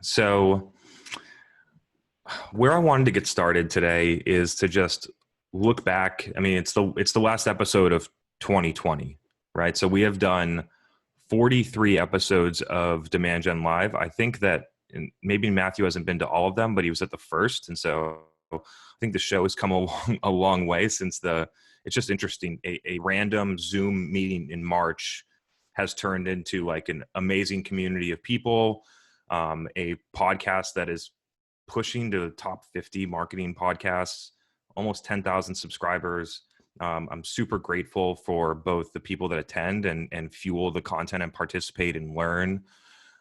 So where I wanted to get started today is to just look back. I mean, it's the last episode of 2020, right? So we have done 43 episodes of Demand Gen Live. I think that maybe Matthew hasn't been to all of them, but he was at the first. And so I think the show has come a long way since it's just interesting. A random Zoom meeting in March has turned into like an amazing community of people, a podcast that is pushing to the top 50 marketing podcasts, almost 10,000 subscribers. I'm super grateful for both the people that attend and fuel the content and participate and learn.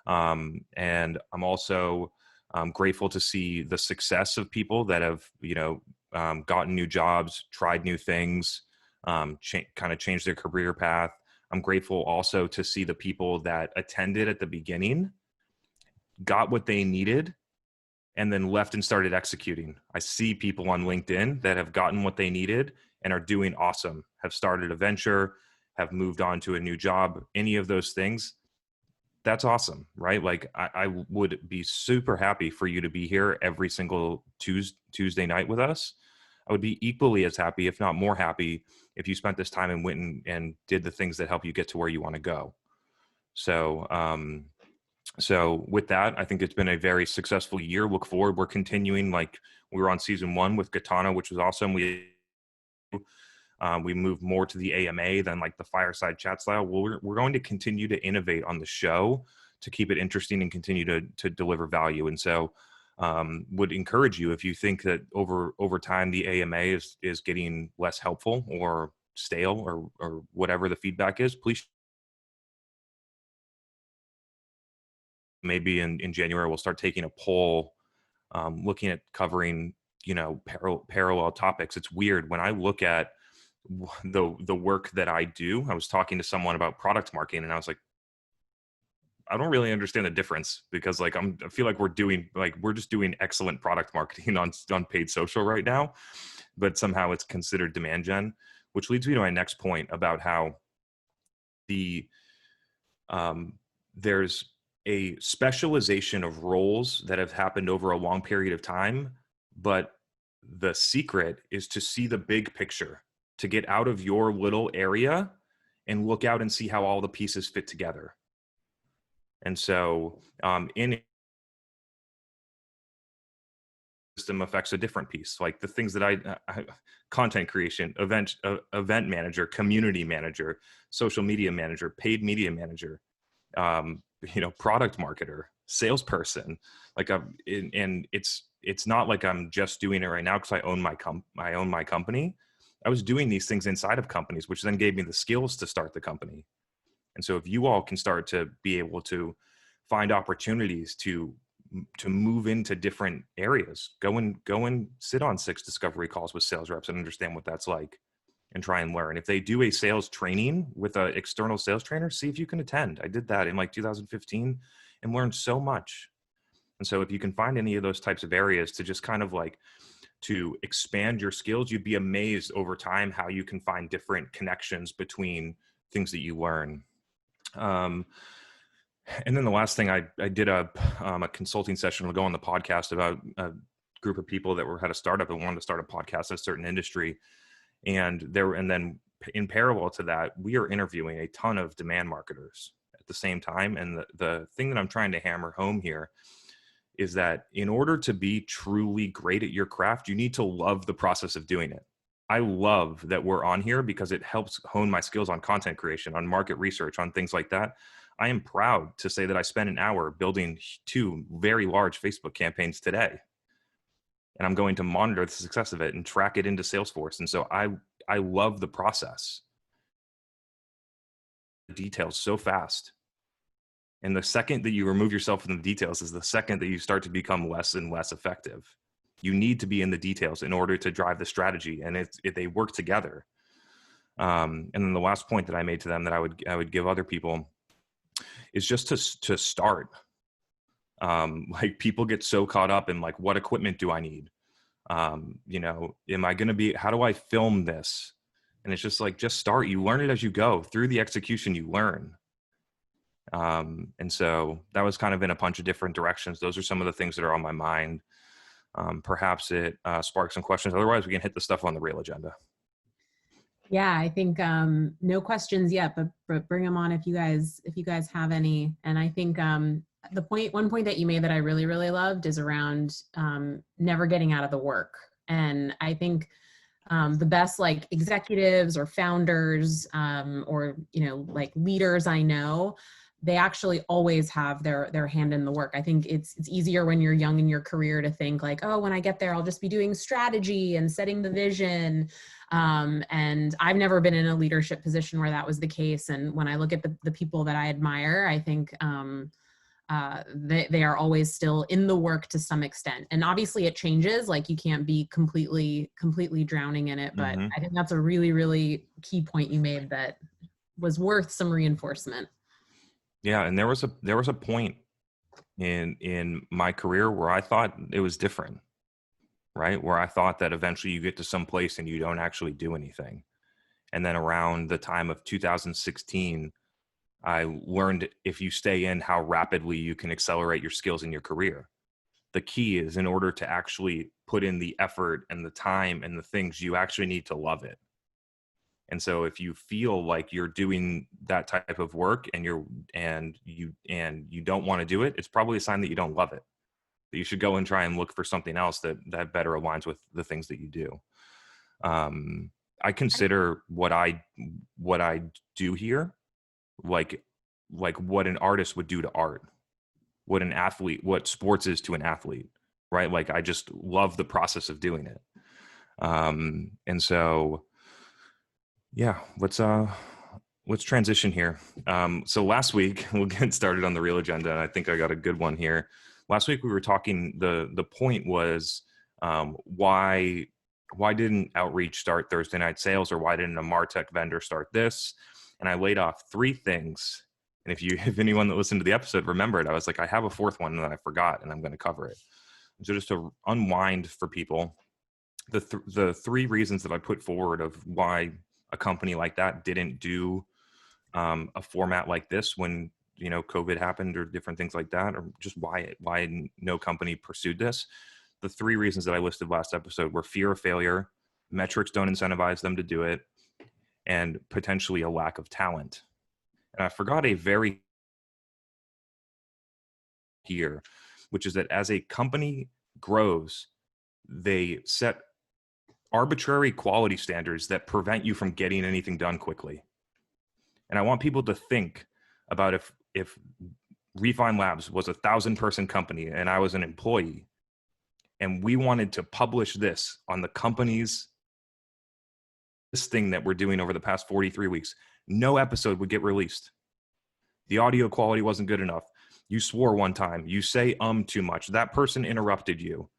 And I'm also grateful to see the success of people that have, gotten new jobs, tried new things, kind of changed their career path. I'm grateful also to see the people that attended at the beginning, got what they needed, and then left and started executing. I see people on LinkedIn that have gotten what they needed and are doing awesome, have started a venture, have moved on to a new job, any of those things. That's awesome, right? Like I would be super happy for you to be here every single Tuesday night with us. I would be equally as happy, if not more happy, if you spent this time and went and did the things that help you get to where you want to go. So with that, I think it's been a very successful year. Look forward. We're continuing, like we were on season 1 with Katana, which was awesome. We moved more to the AMA than like the fireside chat style. Well, we're going to continue to innovate on the show to keep it interesting and continue to deliver value. And so would encourage you, if you think that over time the AMA is getting less helpful or stale or whatever the feedback is, please. Maybe in January, we'll start taking a poll, looking at covering, parallel topics. It's weird when I look at the work that I do. I was talking to someone about product marketing, and I was like, I don't really understand the difference, because like I feel like we're just doing excellent product marketing on paid social right now, but somehow it's considered demand gen, which leads me to my next point about how there's a specialization of roles that have happened over a long period of time, but the secret is to see the big picture, to get out of your little area and look out and see how all the pieces fit together. And so in system affects a different piece, like the things that I content creation, event manager, community manager, social media manager, paid media manager, product marketer, salesperson. Like and it's not like I'm just doing it right now because I own my company. I was doing these things inside of companies, which then gave me the skills to start the company. And so if you all can start to be able to find opportunities to move into different areas, go and sit on 6 discovery calls with sales reps and understand what that's like, and try and learn. If they do a sales training with an external sales trainer, see if you can attend. I did that in like 2015 and learned so much. And so if you can find any of those types of areas to just kind of like to expand your skills, you'd be amazed over time how you can find different connections between things that you learn. And then the last thing, I did a consulting session to go on the podcast about a group of people that had a startup and wanted to start a podcast in a certain industry. And then in parallel to that, we are interviewing a ton of demand marketers at the same time. And the thing that I'm trying to hammer home here is that in order to be truly great at your craft, you need to love the process of doing it. I love that we're on here because it helps hone my skills on content creation, on market research, on things like that. I am proud to say that I spent an hour building 2 very large Facebook campaigns today. And I'm going to monitor the success of it and track it into Salesforce. And so I love the process. The details so fast. And the second that you remove yourself from the details is the second that you start to become less and less effective. You need to be in the details in order to drive the strategy, and if they work together. And then the last point that I made to them that I would give other people is just to start. Like people get so caught up in like, what equipment do I need? Am I going to be, how do I film this? And it's just like, just start. You learn it as you go. Through the execution, you learn. And so that was kind of in a bunch of different directions. Those are some of the things that are on my mind. Perhaps it sparks some questions. Otherwise, we can hit the stuff on the real agenda. Yeah, I think no questions yet, but bring them on if you guys have any. And I think one point that you made that I really loved is around never getting out of the work. And I think the best like executives or founders or like leaders I know, they actually always have their hand in the work. I think it's easier when you're young in your career to think like, oh, when I get there, I'll just be doing strategy and setting the vision. And I've never been in a leadership position where that was the case. And when I look at the people that I admire, I think they are always still in the work to some extent. And obviously it changes, like you can't be completely drowning in it. But I think that's a really key point you made that was worth some reinforcement. Yeah. And there was a point in my career where I thought it was different, right? Where I thought that eventually you get to some place and you don't actually do anything. And then around the time of 2016, I learned if you stay in how rapidly you can accelerate your skills in your career. The key is in order to actually put in the effort and the time and the things, you actually need to love it. And so if you feel like you're doing that type of work and you don't want to do it, it's probably a sign that you don't love it. That you should go and try and look for something else that better aligns with the things that you do. I consider what I do here like what an artist would do to art, what sports is to an athlete, right? Like I just love the process of doing it. And so, yeah, let's transition here. So last week we'll get started on the real agenda. And I think I got a good one here. Last week we were talking, the point was, why didn't Outreach start Thursday Night Sales, or why didn't a MarTech vendor start this? And I laid off 3 things. And if anyone that listened to the episode remembered, I was like, I have a 4th one that I forgot and I'm going to cover it. So just to unwind for people, the 3 reasons that I put forward of why a company like that didn't do a format like this when, COVID happened or different things like that, or just why no company pursued this. The 3 reasons that I listed last episode were fear of failure, metrics don't incentivize them to do it, and potentially a lack of talent. And I forgot a very here, which is that as a company grows, they set arbitrary quality standards that prevent you from getting anything done quickly. And I want people to think about if Refine Labs was a 1,000-person company and I was an employee, and we wanted to publish this on the company's this thing that we're doing over the past 43 weeks, no episode would get released. The audio quality wasn't good enough. You swore one time. You say too much. That person interrupted you.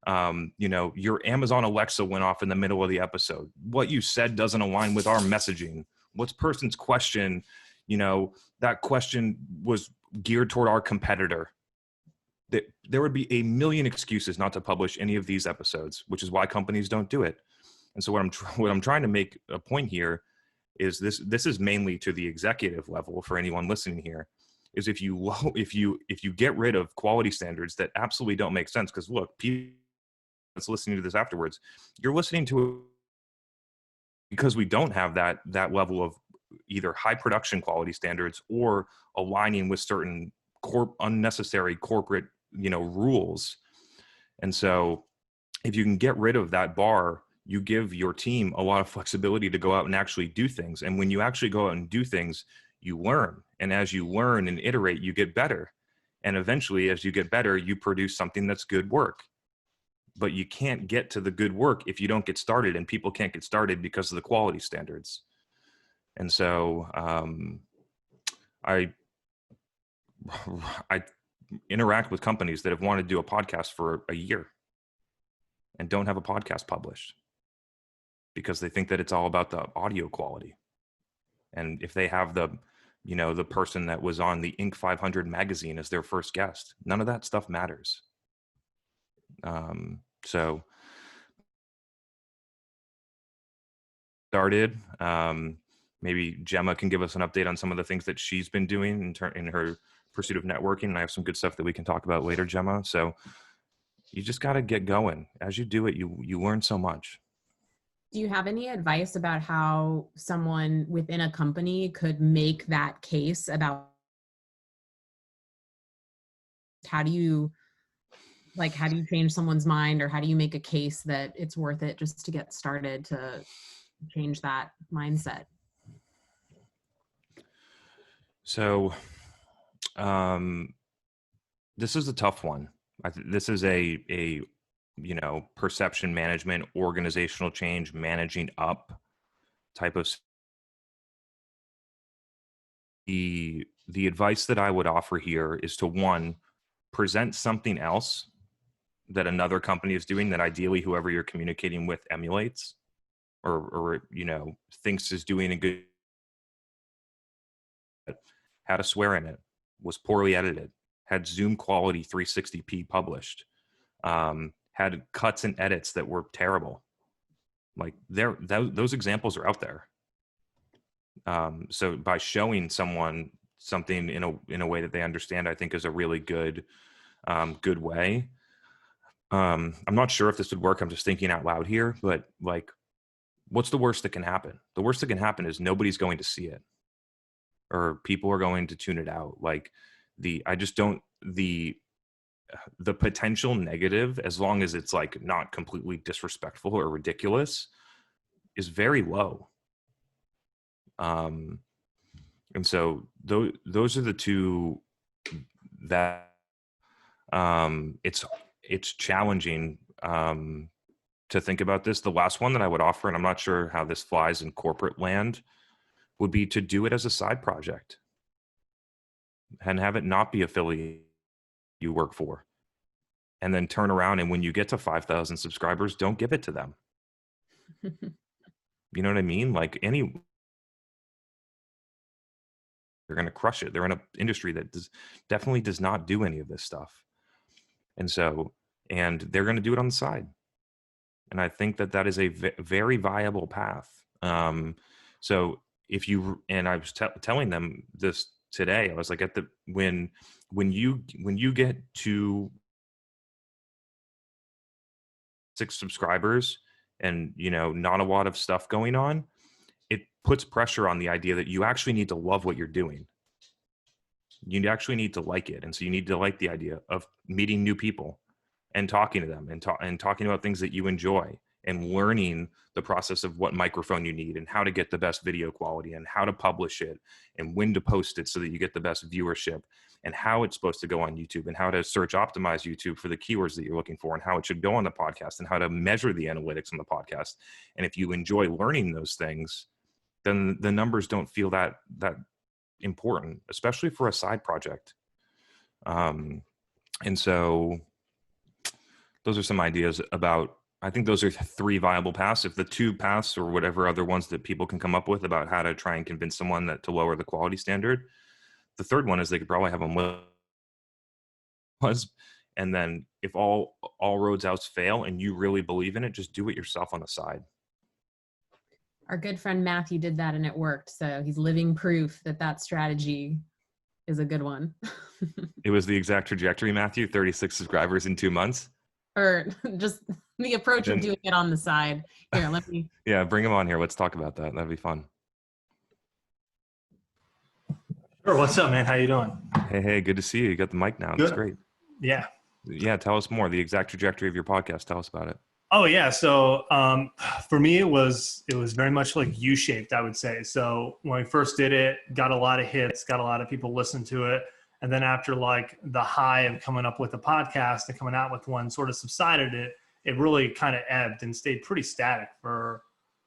Your Amazon Alexa went off in the middle of the episode. What you said doesn't align with our messaging. What's person's question? That question was geared toward our competitor. There would be a million excuses not to publish any of these episodes, which is why companies don't do it. And so what I'm trying to make a point here is this is mainly to the executive level for anyone listening here, is if you get rid of quality standards that absolutely don't make sense, because look, people that's listening to this afterwards, you're listening to it because we don't have that level of either high production quality standards or aligning with certain unnecessary corporate rules. And so if you can get rid of that bar, you give your team a lot of flexibility to go out and actually do things. And when you actually go out and do things, you learn. And as you learn and iterate, you get better. And eventually, as you get better, you produce something that's good work. But you can't get to the good work if you don't get started, and people can't get started because of the quality standards. And so I interact with companies that have wanted to do a podcast for a year and don't have a podcast published because they think that it's all about the audio quality. And if they have the person that was on the Inc. 500 magazine as their first guest, none of that stuff matters. So started, maybe Gemma can give us an update on some of the things that she's been doing in her pursuit of networking. And I have some good stuff that we can talk about later, Gemma. So you just got to get going. As you do it, you learn so much. Do you have any advice about how someone within a company could make that case about how do you change someone's mind, or how do you make a case that it's worth it just to get started to change that mindset? So this is a tough one. This is a perception management, organizational change, managing up type of. The advice that I would offer here is to, one, present something else that another company is doing that ideally whoever you're communicating with emulates or thinks is doing a good. Had a swear in it, was poorly edited, had Zoom quality 360p published, had cuts and edits that were terrible. Like those examples are out there. So by showing someone something in a way that they understand, I think is a really good way. I'm not sure if this would work. I'm just thinking out loud here, but like, what's the worst that can happen? The worst that can happen is nobody's going to see it, or people are going to tune it out. Like the potential negative, as long as it's like not completely disrespectful or ridiculous, is very low. And so those are the two that it's challenging to think about this. The last one that I would offer, and I'm not sure how this flies in corporate land, would be to do it as a side project and have it not be affiliate you work for, and then turn around and when you get to 5,000 subscribers, don't give it to them. You know what I mean? Like they're going to crush it. They're in an industry that definitely does not do any of this stuff. And they're going to do it on the side. And I think that is a very viable path. So if you, and I was telling them this today, I was like, when you get to 6 subscribers and, not a lot of stuff going on, it puts pressure on the idea that you actually need to love what you're doing. You actually need to like it. And so you need to like the idea of meeting new people and talking to them and talking about things that you enjoy, and learning the process of what microphone you need and how to get the best video quality and how to publish it and when to post it so that you get the best viewership, and how it's supposed to go on YouTube and how to search optimize YouTube for the keywords that you're looking for, and how it should go on the podcast and how to measure the analytics on the podcast. And if you enjoy learning those things, then the numbers don't feel that important, especially for a side project. And so those are some ideas about, I think those are 3 viable paths. If the 2 paths or whatever other ones that people can come up with about how to try and convince someone that to lower the quality standard, the third one is they could probably have them and then if all roads else fail and you really believe in it, just do it yourself on the side. Our good friend Matthew did that and it worked. So he's living proof that strategy is a good one. It was the exact trajectory, Matthew, 36 subscribers in 2 months. Or just the approach of doing it on the side. Here, let me. Yeah, bring him on here. Let's talk about that. That'd be fun. Sure. What's up, man? How you doing? Hey, good to see you. You got the mic now. That's great. Yeah. Yeah, tell us more. The exact trajectory of your podcast. Tell us about it. Oh yeah. So for me, it was very much like U-shaped, I would say. So when we first did it, got a lot of hits, got a lot of people listen to it. And then after like the high of coming up with a podcast and coming out with one sort of subsided, it really kind of ebbed and stayed pretty static for,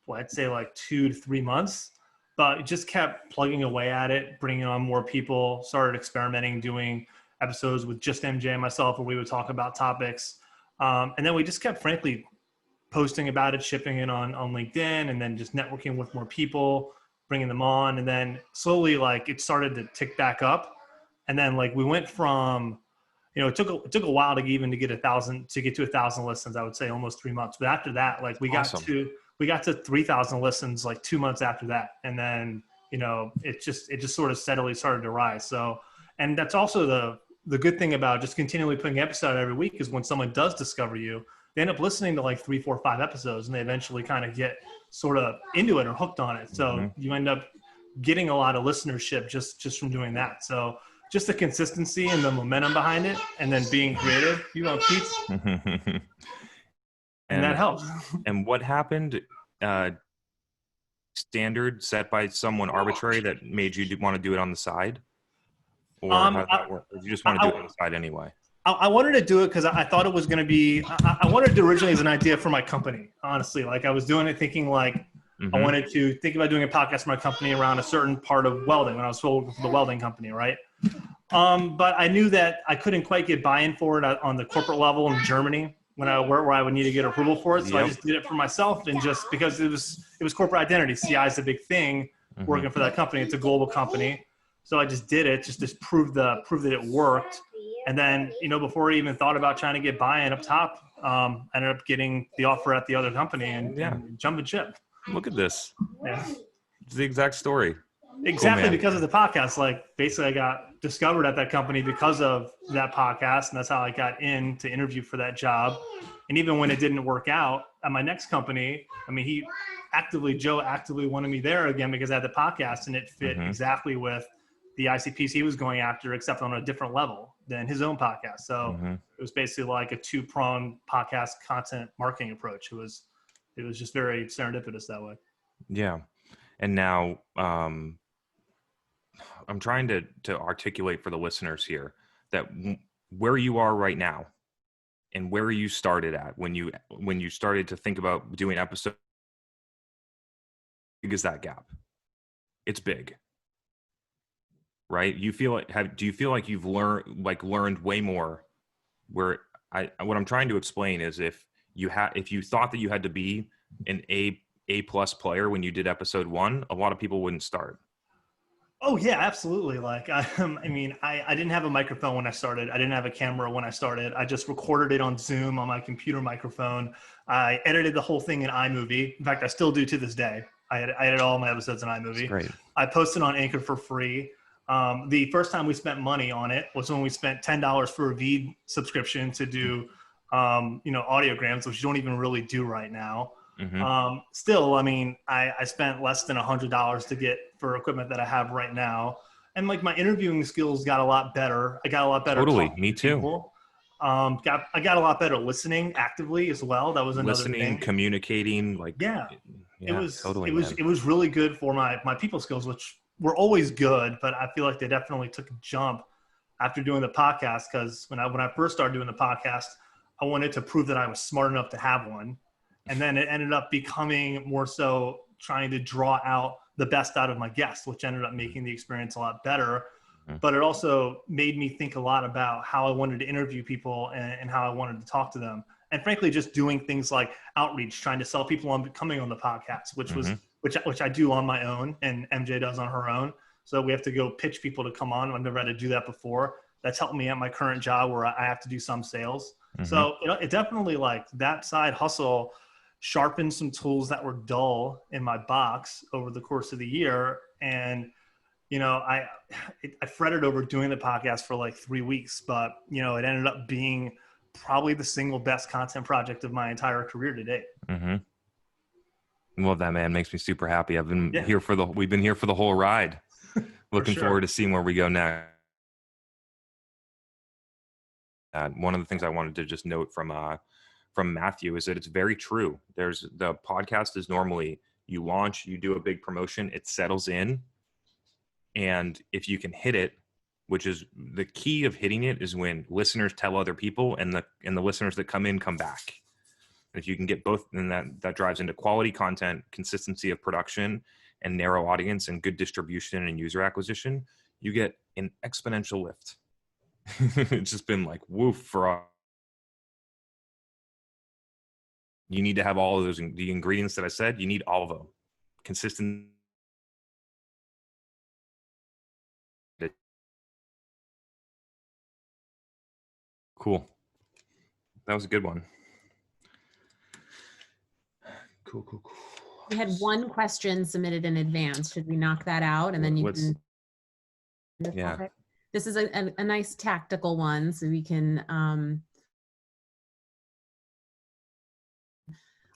well, I'd say like 2 to 3 months. But it just kept plugging away at it, bringing on more people, started experimenting, doing episodes with just MJ and myself where we would talk about topics. And then we just kept, frankly, posting about it, shipping it on LinkedIn, and then just networking with more people, bringing them on. And then slowly, like, it started to tick back up. And then, like, we went from, it took a while to get to 1,000 listens, I would say almost 3 months. But after that, like, we got we got to 3,000 listens like 2 months after that. And then, it just sort of steadily started to rise. So, and that's also the good thing about just continually putting an episode out every week is when someone does discover you, they end up listening to like 3, 4, 5 episodes, and they eventually kind of get sort of into it or hooked on it. So you end up getting a lot of listenership just from doing that. So just the consistency and the momentum behind it, and then being creative, Pete, and that helps. And what happened? Standard set by someone arbitrary that made you want to do it on the side, or how did that work? Or did you just want to do it on the side anyway? I wanted to do it because I thought it was going to be. I wanted to originally as an idea for my company. Honestly, like I was doing it thinking like I wanted to think about doing a podcast for my company around a certain part of welding when I was working for the welding company, right? But I knew that I couldn't quite get buy-in for it on the corporate level in Germany where I would need to get approval for it. So I just did it for myself, and just because it was corporate identity. CI is a big thing working for that company. It's a global company. So I just did it just to prove that it worked. And then, before I even thought about trying to get buy-in up top, I ended up getting the offer at the other company and jumping ship. Look at this. Yeah. It's the exact story. Exactly, cool, because of the podcast. Like basically I got discovered at that company because of that podcast, and that's how I got in to interview for that job. And even when it didn't work out at my next company, I mean, Joe actively wanted me there again because I had the podcast, and it fit exactly with the ICPs he was going after, except on a different level than his own podcast. So it was basically like a 2-pronged podcast content marketing approach. It was just very serendipitous that way. Yeah. And now I'm trying to articulate for the listeners here that where you are right now and where you started at when you started to think about doing episodes. How big is that gap? It's big, right? Do you feel like you've learned way more? What I'm trying to explain is if you thought that you had to be an A+ player when you did episode 1, a lot of people wouldn't start. Oh yeah, absolutely. Like, I didn't have a microphone when I started. I didn't have a camera when I started. I just recorded it on Zoom on my computer microphone. I edited the whole thing in iMovie. In fact, I still do to this day. I edit all my episodes in iMovie. That's great. I posted on Anchor for free. The first time we spent money on it was when we spent $10 for a Veed subscription to do, audiograms, which you don't even really do right now. Still, I mean, I spent less than $100 to get for equipment that I have right now. And like my interviewing skills got a lot better. I got a lot better. Totally. Me too. I got a lot better listening actively as well. That was another thing. Communicating, it was really good for my people skills, which were always good, but I feel like they definitely took a jump after doing the podcast. Cause when I first started doing the podcast, I wanted to prove that I was smart enough to have one. And then it ended up becoming more so trying to draw out the best out of my guests, which ended up making the experience a lot better. But it also made me think a lot about how I wanted to interview people and how I wanted to talk to them. And frankly, just doing things like outreach, trying to sell people on coming on the podcast, which I do on my own and MJ does on her own. So we have to go pitch people to come on. I've never had to do that before. That's helped me at my current job where I have to do some sales. So it definitely, like, that side hustle sharpened some tools that were dull in my box over the course of the year. And, I fretted over doing the podcast for like 3 weeks, but, it ended up being probably the single best content project of my entire career to date. Love that, man. Makes me super happy. We've been here for the whole ride. Looking forward to seeing where we go next. One of the things I wanted to just note from Matthew is that it's very true. The podcast is normally you launch, you do a big promotion, it settles in. And if you can hit it, which is the key of hitting it, is when listeners tell other people and the listeners that come back. If you can get both, then that drives into quality content, consistency of production, and narrow audience and good distribution and user acquisition, you get an exponential lift. It's just been like woof for us. You need to have all of those, the ingredients that I said, you need all of them. Consistent. Cool. That was a good one. Cool. We had one question submitted in advance. Should we knock that out and then you What's- can? Yeah. This is a nice tactical one, so we can.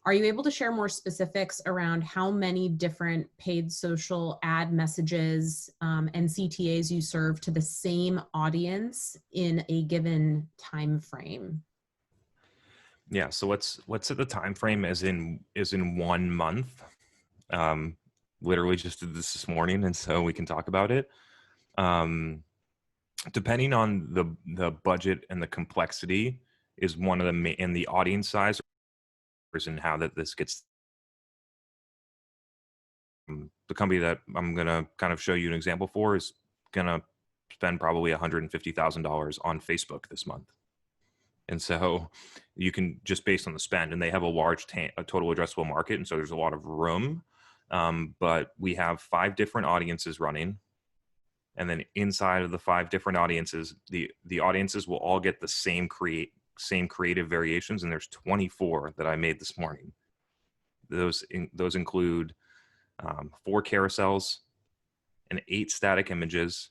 Are you able to share more specifics around how many different paid social ad messages and CTAs you serve to the same audience in a given time frame? Yeah. So what's at the time frame is in 1 month. Literally just did this morning, and so we can talk about it. Depending on the budget and the complexity is one of the and the audience size and how that this gets. The company that I'm gonna kind of show you an example for is gonna spend probably $150,000 on Facebook this month. And so you can just based on the spend, and they have a large a total addressable market, and so there's a lot of room. But we have 5 different audiences running, and then inside of the 5 different audiences, the audiences will all get the same creative variations, and there's 24 that I made this morning. Those include 4 carousels and 8 static images,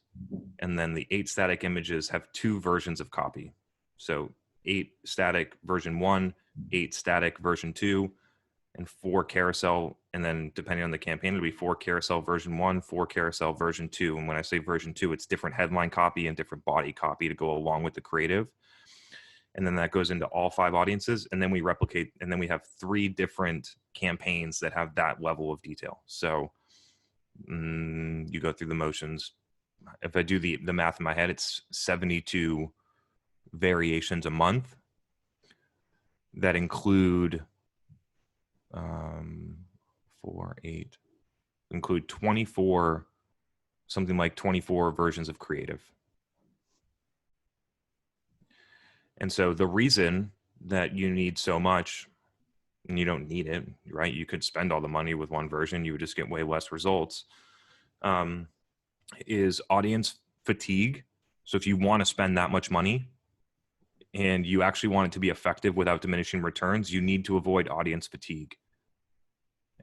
and then the 8 static images have 2 versions of copy. So 8 static version 1, 8 static version 2, and 4 carousel. And then depending on the campaign, it'll be 4 carousel version 1, 4 carousel version 2. And when I say version 2, it's different headline copy and different body copy to go along with the creative. And then that goes into all 5 audiences. And then we replicate, and then we have 3 different campaigns that have that level of detail. So you go through the motions. If I do the math in my head, it's 72 variations a month that include 24, something like 24 versions of creative. And so the reason that you need so much, and you don't need it, right? You could spend all the money with one version, you would just get way less results, is audience fatigue. So if you want to spend that much money and you actually want it to be effective without diminishing returns, you need to avoid audience fatigue.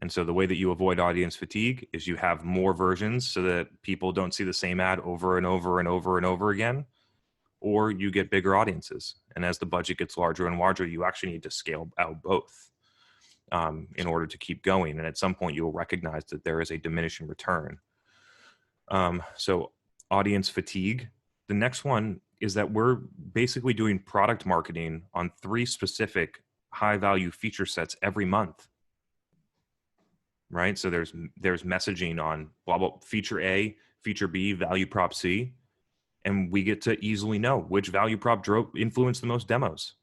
And so the way that you avoid audience fatigue is you have more versions so that people don't see the same ad over and over and over and over again, or you get bigger audiences. And as the budget gets larger and larger, you actually need to scale out both in order to keep going. And at some point you'll recognize that there is a diminishing return. So audience fatigue. The next one is that we're basically doing product marketing on 3 specific high value feature sets every month. Right? So there's messaging on blah, blah, feature A, feature B, value prop C. And we get to easily know which value prop influenced the most demos.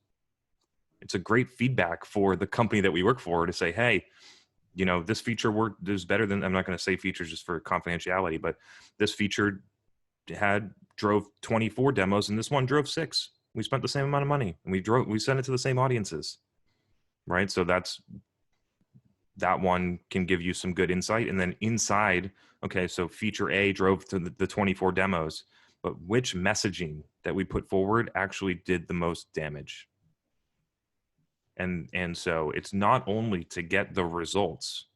It's a great feedback for the company that we work for to say, hey, you know, this feature is better than, I'm not going to say features just for confidentiality, but this feature drove 24 demos and this one drove 6. We spent the same amount of money and we sent it to the same audiences, right? So that one can give you some good insight. And then inside, okay, so feature A drove to the 24 demos, but which messaging that we put forward actually did the most damage? And so it's not only to get the results,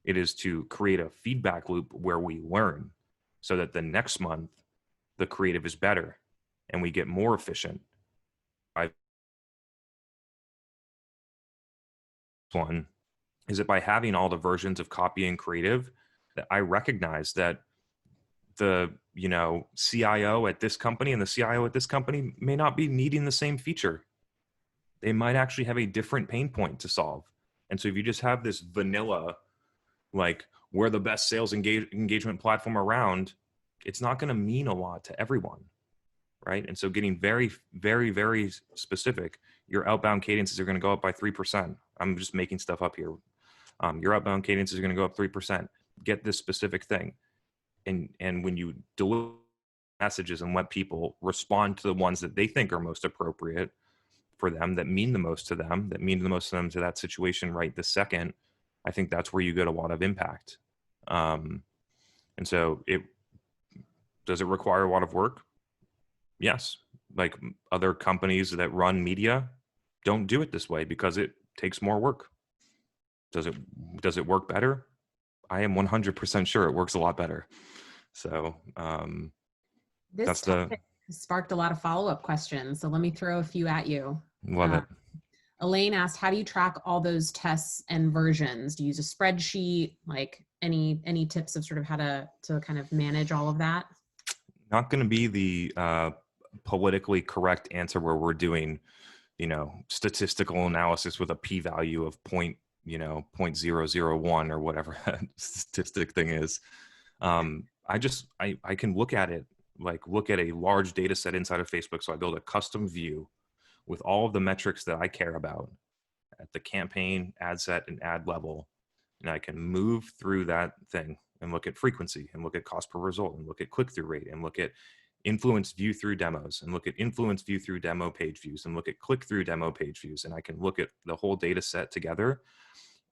it is to create a feedback loop where we learn so that the next month the creative is better and we get more efficient. One is that by having all the versions of copy and creative, that I recognize that the CIO at this company and the CIO at this company may not be needing the same feature. They might actually have a different pain point to solve. And so if you just have this vanilla, like we're the best sales engagement platform around, it's not going to mean a lot to everyone, right? And so getting very, very, very specific, your outbound cadences are going to go up by 3%. I'm just making stuff up here. Your outbound cadences are going to go up 3%. Get this specific thing. And when you deliver messages and let people respond to the ones that they think are most appropriate for them, that mean the most to them, to that situation right this second, I think that's where you get a lot of impact. And so does it require a lot of work? Yes. Like other companies that run media don't do it this way because it takes more work. Does it work better? I am 100% sure it works a lot better. So This that's the topic sparked a lot of follow-up questions. So let me throw a few at you. love it. Elaine asked, how do you track all those tests and versions? Do you use a spreadsheet? Like any tips of sort of how to kind of manage all of that? Not going to be the politically correct answer where we're doing, statistical analysis with a p-value of 0.001 or whatever that statistic thing is. I can look at it, like look at a large data set inside of Facebook. So I build a custom view with all of the metrics that I care about at the campaign, ad set, and ad level. And I can move through that thing and look at frequency and look at cost per result and look at click-through rate and look at influence view through demos and look at influence view through demo page views and look at click-through demo page views. And I can look at the whole data set together.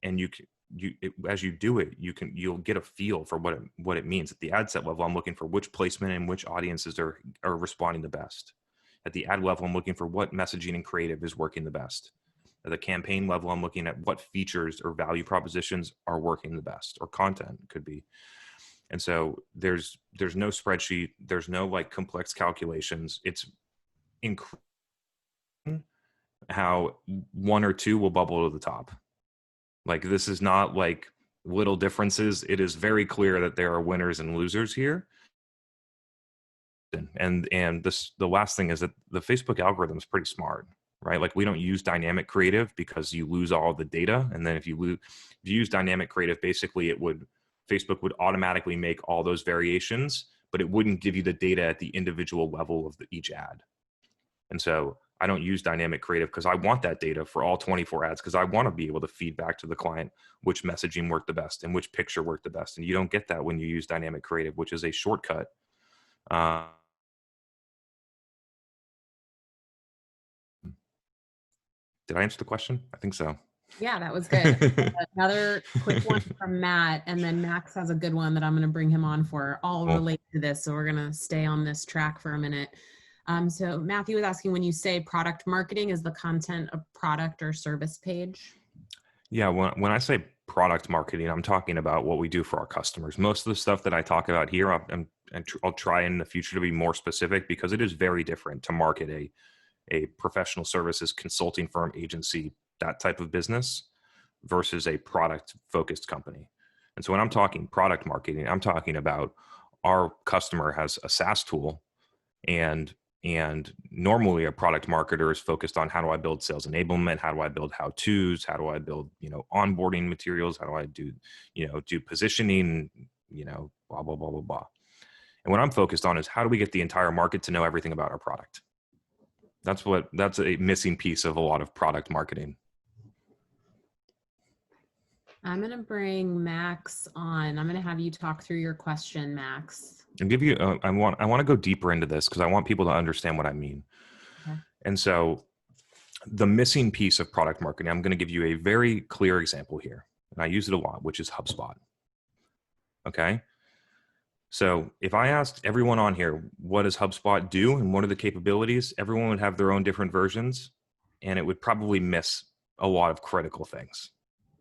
And as you do it, you'll get a feel for what it means. At the ad set level, I'm looking for which placement and which audiences are responding the best. At the ad level, I'm looking for what messaging and creative is working the best. At the campaign level, I'm looking at what features or value propositions are working the best, or content could be. And so there's no spreadsheet. There's no like complex calculations. It's incredible how one or two will bubble to the top. Like, this is not like little differences. It is very clear that there are winners and losers here. And the last thing is that the Facebook algorithm is pretty smart, right? Like, we don't use dynamic creative because you lose all the data. And then if you use dynamic creative, basically Facebook would automatically make all those variations, but it wouldn't give you the data at the individual level of each ad. And so I don't use dynamic creative because I want that data for all 24 ads, because I want to be able to feed back to the client which messaging worked the best and which picture worked the best. And you don't get that when you use dynamic creative, which is a shortcut. Did I answer the question? I think so. Yeah, that was good. Another quick one from Matt, and then Max has a good one that I'm going to bring him on for, all relate to this. So we're going to stay on this track for a minute. So Matthew was asking, when you say product marketing, is the content a product or service page? Yeah, when I say product marketing, I'm talking about what we do for our customers. Most of the stuff that I talk about here, I'll try in the future to be more specific, because it is very different to market a professional services consulting firm, agency, that type of business, versus a product focused company. And so when I'm talking product marketing, I'm talking about our customer has a SaaS tool, and normally a product marketer is focused on, how do I build sales enablement? How do I build how-tos? How do I build, onboarding materials? How do I do positioning, blah, blah, blah, blah, blah. And what I'm focused on is, how do we get the entire market to know everything about our product? That's a missing piece of a lot of product marketing. I'm going to bring Max on. I'm going to have you talk through your question, Max. And give you, I want to go deeper into this, because I want people to understand what I mean. Okay. And so the missing piece of product marketing, I'm going to give you a very clear example here, and I use it a lot, which is HubSpot. Okay. So if I asked everyone on here, what does HubSpot do and what are the capabilities, everyone would have their own different versions, and it would probably miss a lot of critical things,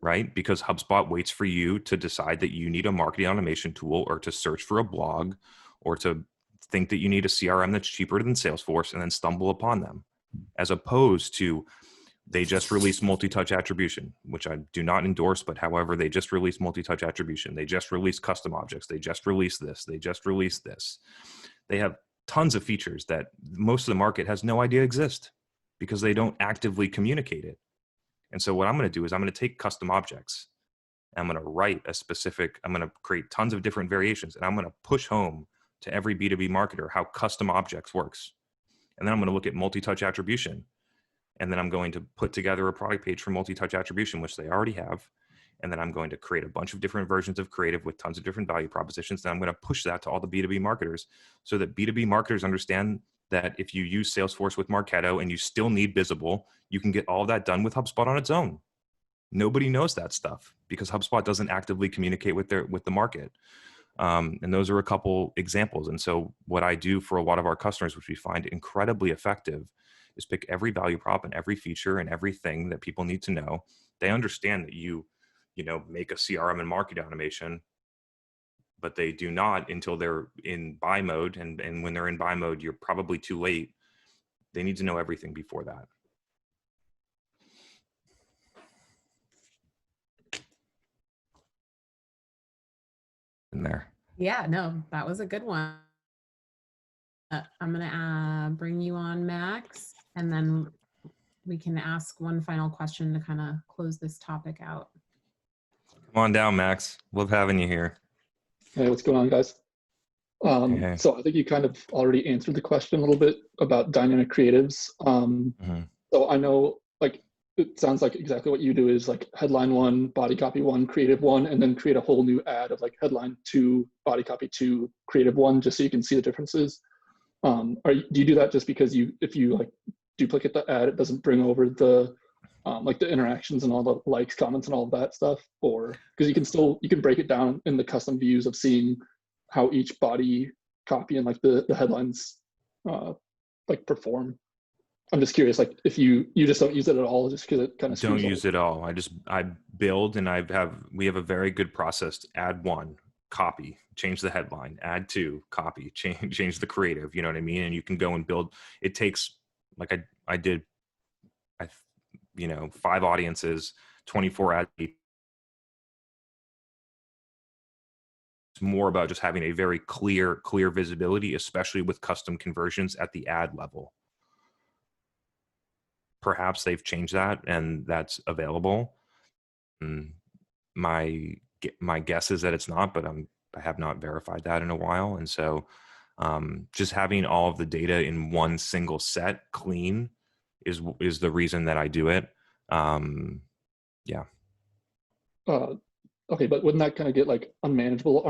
right? Because HubSpot waits for you to decide that you need a marketing automation tool, or to search for a blog, or to think that you need a CRM that's cheaper than Salesforce and then stumble upon them, as opposed to, they just released multi-touch attribution, which I do not endorse, but however, they just released multi-touch attribution. They just released custom objects. They just released this. They just released this. They have tons of features that most of the market has no idea exist, because they don't actively communicate it. And so what I'm going to do is, I'm going to take custom objects, and I'm going to write I'm going to create tons of different variations, and I'm going to push home to every B2B marketer how custom objects works. And then I'm going to look at multi-touch attribution. And then I'm going to put together a product page for multi-touch attribution, which they already have. And then I'm going to create a bunch of different versions of creative with tons of different value propositions. And I'm going to push that to all the B2B marketers, so that B2B marketers understand that if you use Salesforce with Marketo and you still need visible, you can get all that done with HubSpot on its own. Nobody knows that stuff, because HubSpot doesn't actively communicate with the market. And those are a couple examples. And so what I do for a lot of our customers, which we find incredibly effective, is pick every value prop and every feature and everything that people need to know. They understand that you make a CRM and market automation, but they do not until they're in buy mode. And when they're in buy mode, you're probably too late. They need to know everything before that. In there. Yeah, no, that was a good one. I'm going to bring you on, Max, and then we can ask one final question to kind of close this topic out. Come on down, Max. Love having you here. Hey, what's going on, guys? Hey. So I think you kind of already answered the question a little bit about dynamic creatives. So I know, like, it sounds like exactly what you do is like headline 1, body copy 1, creative 1, and then create a whole new ad of like headline 2, body copy 2, creative 1, just so you can see the differences. Do you do that just because if you like duplicate the ad, it doesn't bring over the like the interactions and all the likes, comments, and all of that stuff, or because you can break it down in the custom views of seeing how each body copy and like the headlines like perform. I'm just curious, like if you just don't use it at all, just because it kind of don't use it at all. I build, and we have a very good process. Add 1, copy, change the headline. Add 2, copy, change the creative. You know what I mean? And you can go and build. It takes, like I did 5 audiences, 24 ads. It's more about just having a very clear visibility, especially with custom conversions at the ad level. Perhaps they've changed that and that's available. My guess is that it's not, but I have not verified that in a while. And so just having all of the data in one single set clean is the reason that I do it. Yeah. Okay, but wouldn't that kind of get like unmanageable?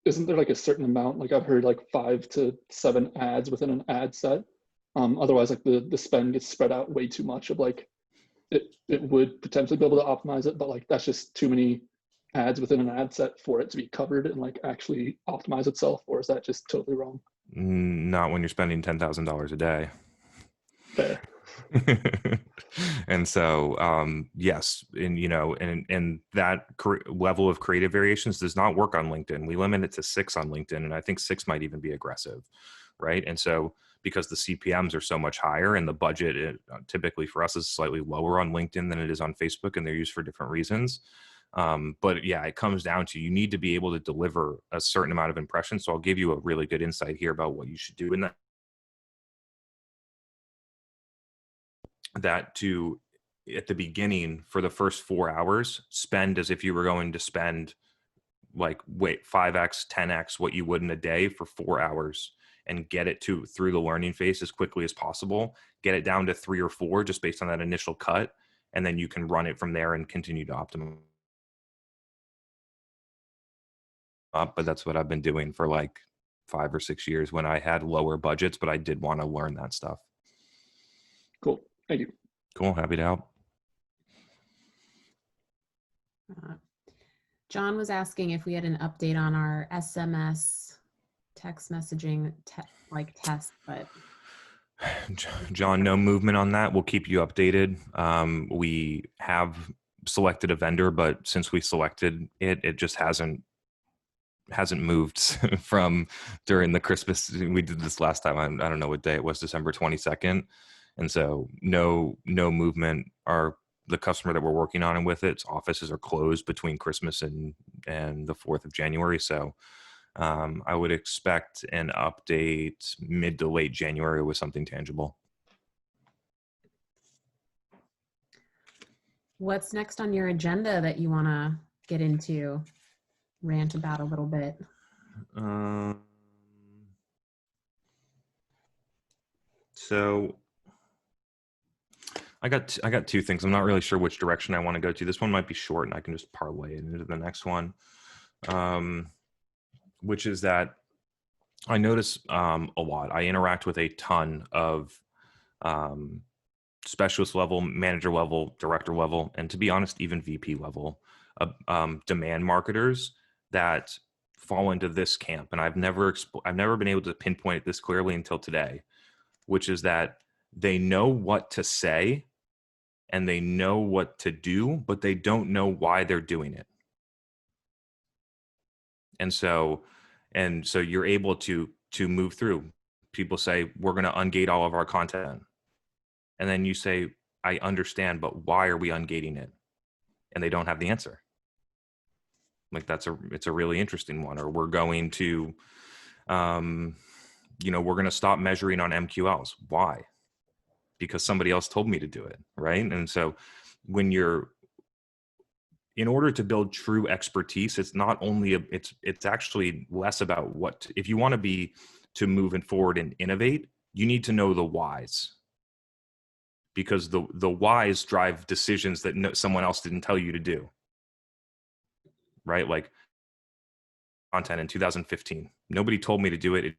Isn't there like a certain amount? Like I've heard like 5 to 7 ads within an ad set. Otherwise, like the spend gets spread out way too much. Of like, it would potentially be able to optimize it, but like that's just too many ads within an ad set for it to be covered and like actually optimize itself. Or is that just totally wrong? Not when you're spending $10,000 a day. Fair. And so yes, and that level of creative variations does not work on LinkedIn. We limit it to 6 on LinkedIn, and I think 6 might even be aggressive, right? And so because the CPMs are so much higher and the budget typically for us is slightly lower on LinkedIn than it is on Facebook, and they're used for different reasons. But yeah, it comes down to you need to be able to deliver a certain amount of impressions. So I'll give you a really good insight here about what you should do in that to, at the beginning, for the first 4 hours, spend as if you were going to spend 5x, 10x what you would in a day for 4 hours, and get it through the learning phase as quickly as possible. Get it down to 3 or 4 just based on that initial cut, and then you can run it from there and continue to optimize. But that's what I've been doing for like 5 or 6 years when I had lower budgets, but I did want to learn that stuff. Cool. Thank you. Cool. Happy to help. John was asking if we had an update on our SMS text messaging test, but John, no movement on that. We'll keep you updated. We have selected a vendor, but since we selected it, it just hasn't moved from during the Christmas. We did this last time. I don't know what day it was, December 22nd. And so no movement. The customer that we're working on with its offices are closed between Christmas and the 4th of January. So I would expect an update mid to late January with something tangible. What's next on your agenda that you want to get into, rant about a little bit? So I got 2 things. I'm not really sure which direction I want to go to. This one might be short, and I can just parlay it into the next one, which is that I notice a lot. I interact with a ton of specialist level, manager level, director level, and to be honest, even VP level demand marketers that fall into this camp. And I've never been able to pinpoint it this clearly until today, which is that they know what to say, and they know what to do, but they don't know why they're doing it. And so you're able to move through. People say, we're going to ungate all of our content. And then you say, I understand, but why are we ungating it? And they don't have the answer. Like it's a really interesting one. Or we're going to, we're going to stop measuring on MQLs. Why? Because somebody else told me to do it. Right. And so in order to build true expertise, it's not only, it's actually less about if you want to move forward and innovate, you need to know the whys. Because the whys drive decisions that someone else didn't tell you to do. Right? Like content in 2015. Nobody told me to do it.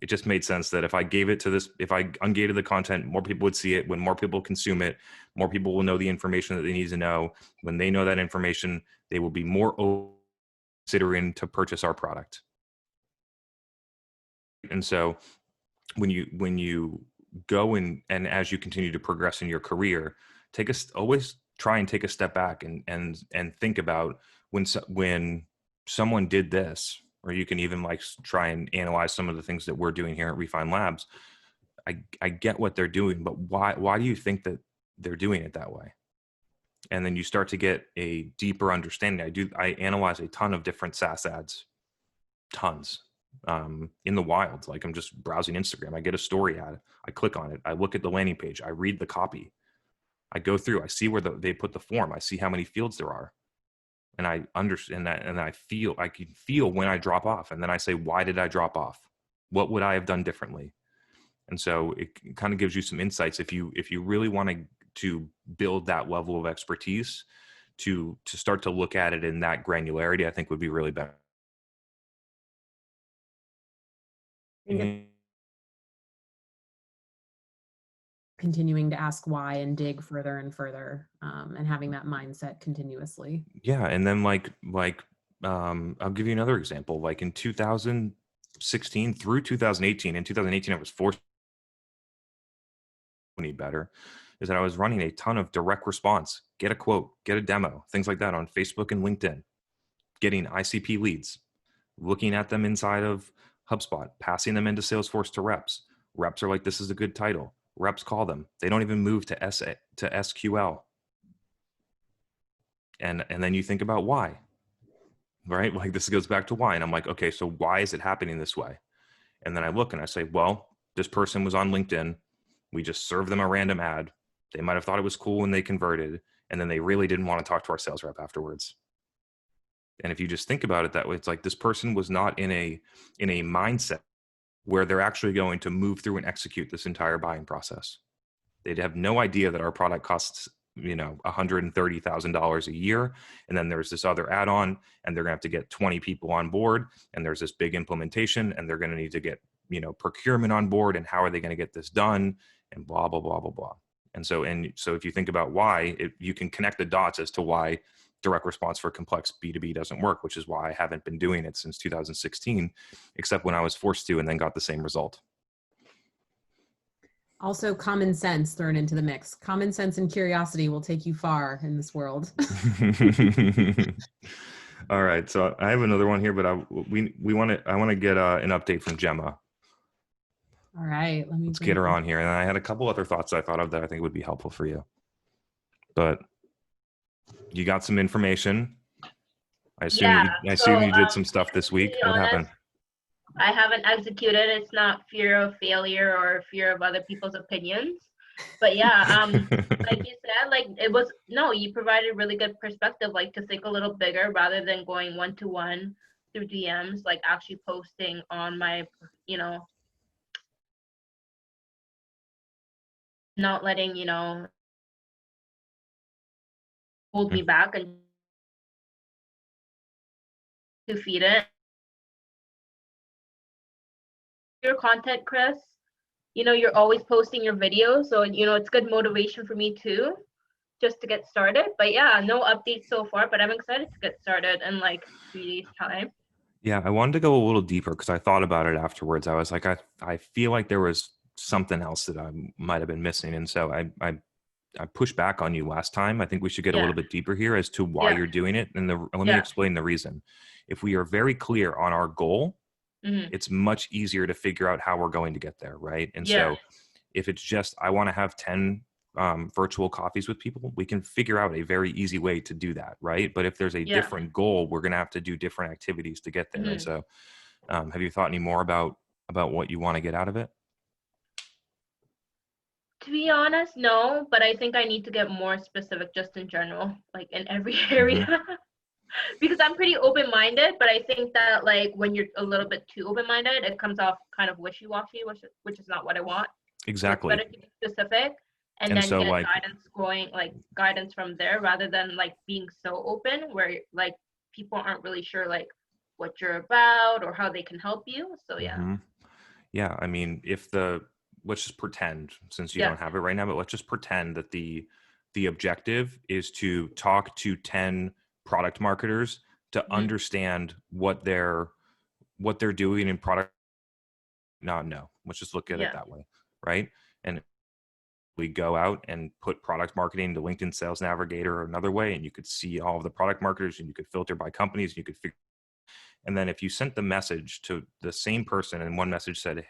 It just made sense that if I ungated the content, more people would see it. When more people consume it, more people will know the information that they need to know. When they know that information, they will be more considering to purchase our product. And so when you go and as you continue to progress in your career, always try and take a step back and think about when someone did this. Or you can even like try and analyze some of the things that we're doing here at Refine Labs. I get what they're doing, but why do you think that they're doing it that way? And then you start to get a deeper understanding. I analyze a ton of different SaaS ads, tons, in the wild. Like I'm just browsing Instagram. I get a story ad. I click on it. I look at the landing page. I read the copy. I go through. I see where they put the form. I see how many fields there are. And I understand that, and I can feel when I drop off. And then I say, why did I drop off? What would I have done differently? And so it kind of gives you some insights. If you really want to build that level of expertise, to start to look at it in that granularity, I think would be really better. Continuing to ask why and dig further and further, and having that mindset continuously. Yeah. And then I'll give you another example. Like in 2016 through 2018, in 2018, I was forced to be better, is that I was running a ton of direct response, get a quote, get a demo, things like that on Facebook and LinkedIn, getting ICP leads, looking at them inside of HubSpot, passing them into Salesforce to reps. Reps are like, this is a good title. Reps call them. They don't even move to SQL. And then you think about why, right? Like this goes back to why. And I'm like, okay, so why is it happening this way? And then I look and I say, well, this person was on LinkedIn. We just served them a random ad. They might have thought it was cool when they converted, and then they really didn't want to talk to our sales rep afterwards. And if you just think about it that way, it's like this person was not in a mindset where they're actually going to move through and execute this entire buying process. They'd have no idea that our product costs, $130,000 a year. And then there's this other add-on, and they're gonna have to get 20 people on board, and there's this big implementation, and they're gonna need to get, procurement on board, and how are they gonna get this done, and blah, blah, blah, blah, blah. And so if you think about why, you can connect the dots as to why direct response for complex B2B doesn't work, which is why I haven't been doing it since 2016, except when I was forced to and then got the same result. Also, common sense thrown into the mix. Common sense and curiosity will take you far in this world. All right, so I have another one here, but I want to get an update from Gemma. All right, let's get her on here. And I had a couple other thoughts I thought of that I think would be helpful for you. But you got some information. I assume you did some stuff this week. What happened? I haven't executed. It's not fear of failure or fear of other people's opinions. But yeah, like you said, you provided really good perspective, like to think a little bigger rather than going one-to-one through DMs, like actually posting on my, not letting, hold me back and to feed it. Your content, Chris, you're always posting your videos, so it's good motivation for me too, just to get started. But yeah, no updates so far, but I'm excited to get started in like 3 days time. Yeah, I wanted to go a little deeper because I thought about it afterwards. I was like, I feel like there was something else that I might have been missing, and so I pushed back on you last time. I think we should get a Yeah. little bit deeper here as to why Yeah. you're doing it. And let me Yeah. explain the reason. If we are very clear on our goal, it's much easier to figure out how we're going to get there, right? And Yeah. so if it's just, I want to have 10 virtual coffees with people, we can figure out a very easy way to do that, right? But if there's a different goal, we're going to have to do different activities to get there. And so have you thought any more about what you want to get out of it? To be honest, no, but I think I need to get more specific just in general, like in every area. Because I'm pretty open-minded, but I think that like when you're a little bit too open-minded, it comes off kind of wishy-washy, which is not what I want. Exactly. So it's better to be specific and then so, get like, guidance from there rather than like being so open where like people aren't really sure like what you're about or how they can help you. So yeah. Yeah, I mean, let's just pretend, since you don't have it right now, but let's just pretend that the objective is to talk to 10 product marketers to understand what they're doing in product. No, let's just look at it that way, right? And we go out and put product marketing to LinkedIn Sales Navigator or another way, and you could see all of the product marketers, and you could filter by companies, and you could figure. And then if you sent the message to the same person, and one message said,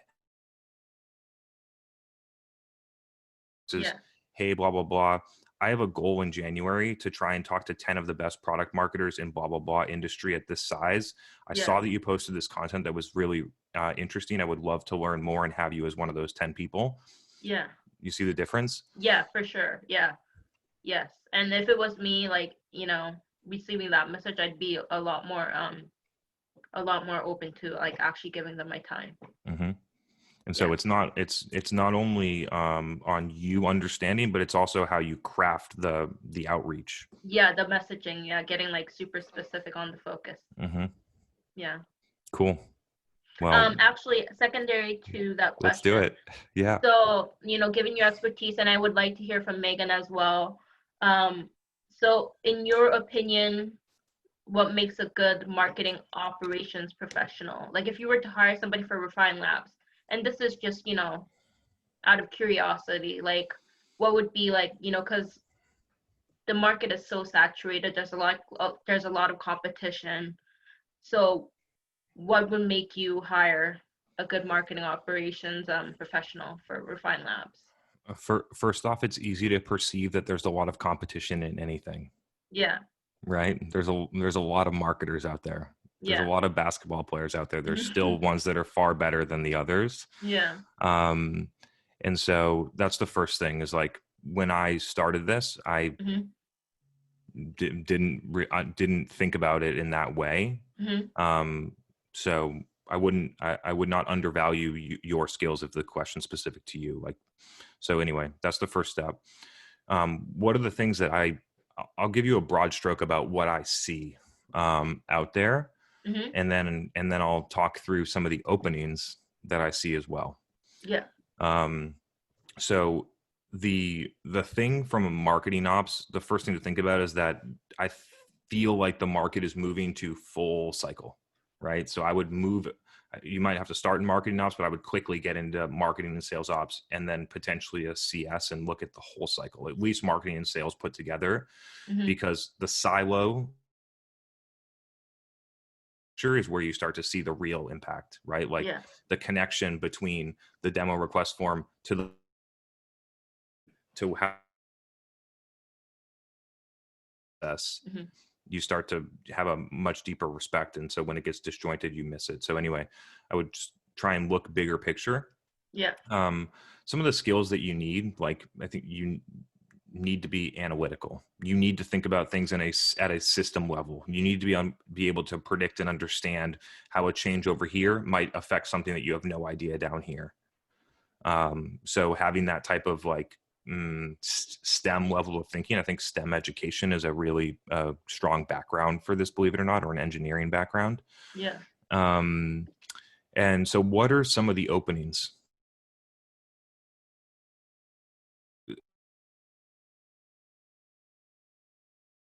hey, blah, blah, blah, I have a goal in January to try and talk to 10 of the best product marketers in blah, blah, blah industry at this size. I saw that you posted this content that was really interesting. I would love to learn more and have you as one of those 10 people. Yeah. You see the difference? Yeah, for sure. Yeah. Yes. And if it was me, like, receiving that message, I'd be a lot more open to like actually giving them my time. And so it's not only on you understanding, but it's also how you craft the outreach. Yeah, the messaging. Yeah, getting like super specific on the focus. Yeah. Cool. Well, actually, secondary to that question. Let's do it. Yeah. So, given your expertise, and I would like to hear from Megan as well. So, in your opinion, what makes a good marketing operations professional? Like, if you were to hire somebody for Refine Labs, and this is just, out of curiosity, like, what would be like, because the market is so saturated, there's a lot of competition. So what would make you hire a good marketing operations professional for Refine Labs? First off, it's easy to perceive that there's a lot of competition in anything. Yeah. Right? There's a lot of marketers out there. There's a lot of basketball players out there. There's still ones that are far better than the others. Yeah. And so that's the first thing is like, when I started this, I didn't think about it in that way. So I would not undervalue your skills if the question's specific to you. Like, so anyway, that's the first step. What are the things that I'll give you a broad stroke about what I see out there. And then I'll talk through some of the openings that I see as well. Yeah. So the thing from a marketing ops, the first thing to think about is that I feel like the market is moving to full cycle, right? So I would move, you might have to start in marketing ops, but I would quickly get into marketing and sales ops and then potentially a CS and look at the whole cycle, at least marketing and sales put together, because the silo is where you start to see the real impact, right? Like the connection between the demo request form to how you start to have a much deeper respect. And so when it gets disjointed, you miss it. So anyway, I would just try and look bigger picture. Yeah. Some of the skills that you need, like, I think you need to be analytical. You need to think about things at a system level. You need to be able to predict and understand how a change over here might affect something that you have no idea down here. So having that type of like STEM level of thinking, I think STEM education is a really strong background for this, believe it or not, or an engineering background. Yeah. And so what are some of the openings?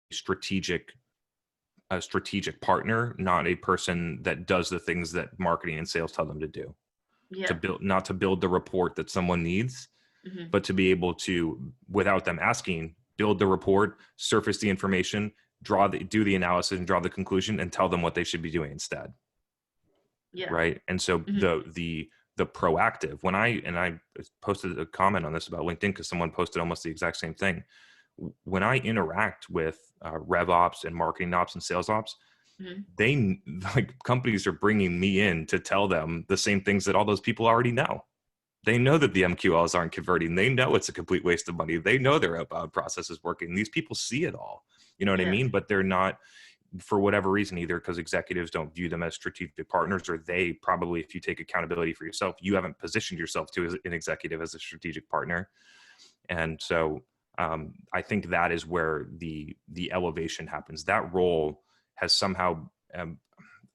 Strategic partner, not a person that does the things that marketing and sales tell them to do. Not to build the report that someone needs, but to be able to, without them asking, build the report, surface the information, do the analysis and draw the conclusion and tell them what they should be doing instead. Yeah. Right. And so the proactive, when I posted a comment on this about LinkedIn because someone posted almost the exact same thing. When I interact with rev ops and marketing ops and sales ops, they, like, companies are bringing me in to tell them the same things that all those people already know. They know that the MQLs aren't converting. They know it's a complete waste of money. They know their outbound process is working. These people see it all. You know what I mean? But they're not, for whatever reason, either because executives don't view them as strategic partners, or they probably, if you take accountability for yourself, you haven't positioned yourself to as an executive as a strategic partner. And so I think that is where the elevation happens. That role has somehow,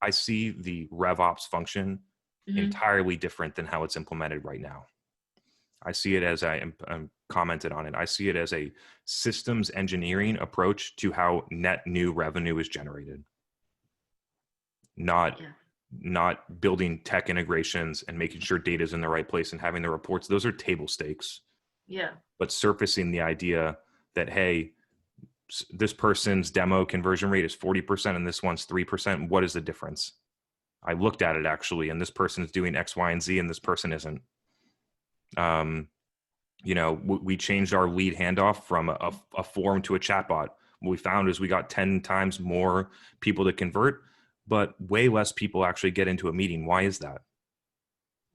I see the RevOps function entirely different than how it's implemented right now. I see it as I'm commented on it. I see it as a systems engineering approach to how net new revenue is generated. Not building tech integrations and making sure data is in the right place and having the reports. Those are table stakes. Yeah. But surfacing the idea that, hey, this person's demo conversion rate is 40% and this one's 3%. What is the difference? I looked at it actually, and this person is doing X, Y, and Z, and this person isn't. You know, we changed our lead handoff from a form to a chatbot. What we found is we got 10 times more people to convert, but way less people actually get into a meeting. Why is that?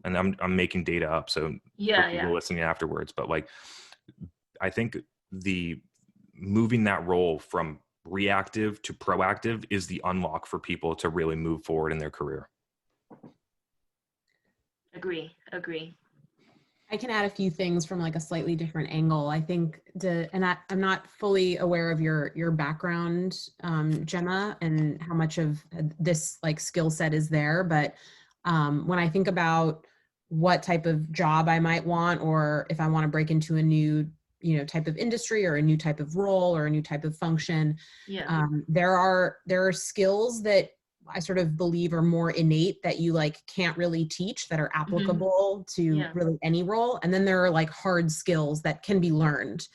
And I'm making data up, so for people listening afterwards. But like, I think the moving that role from reactive to proactive is the unlock for people to really move forward in their career. Agree. I can add a few things from like a slightly different angle. I think I'm not fully aware of your background, Gemma, and how much of this like skill set is there. But when I think about what type of job I might want, or if I want to break into a new, type of industry or a new type of role or a new type of function, there are skills that I sort of believe are more innate that you like can't really teach, that are applicable to really any role. And then there are like hard skills that can be learned.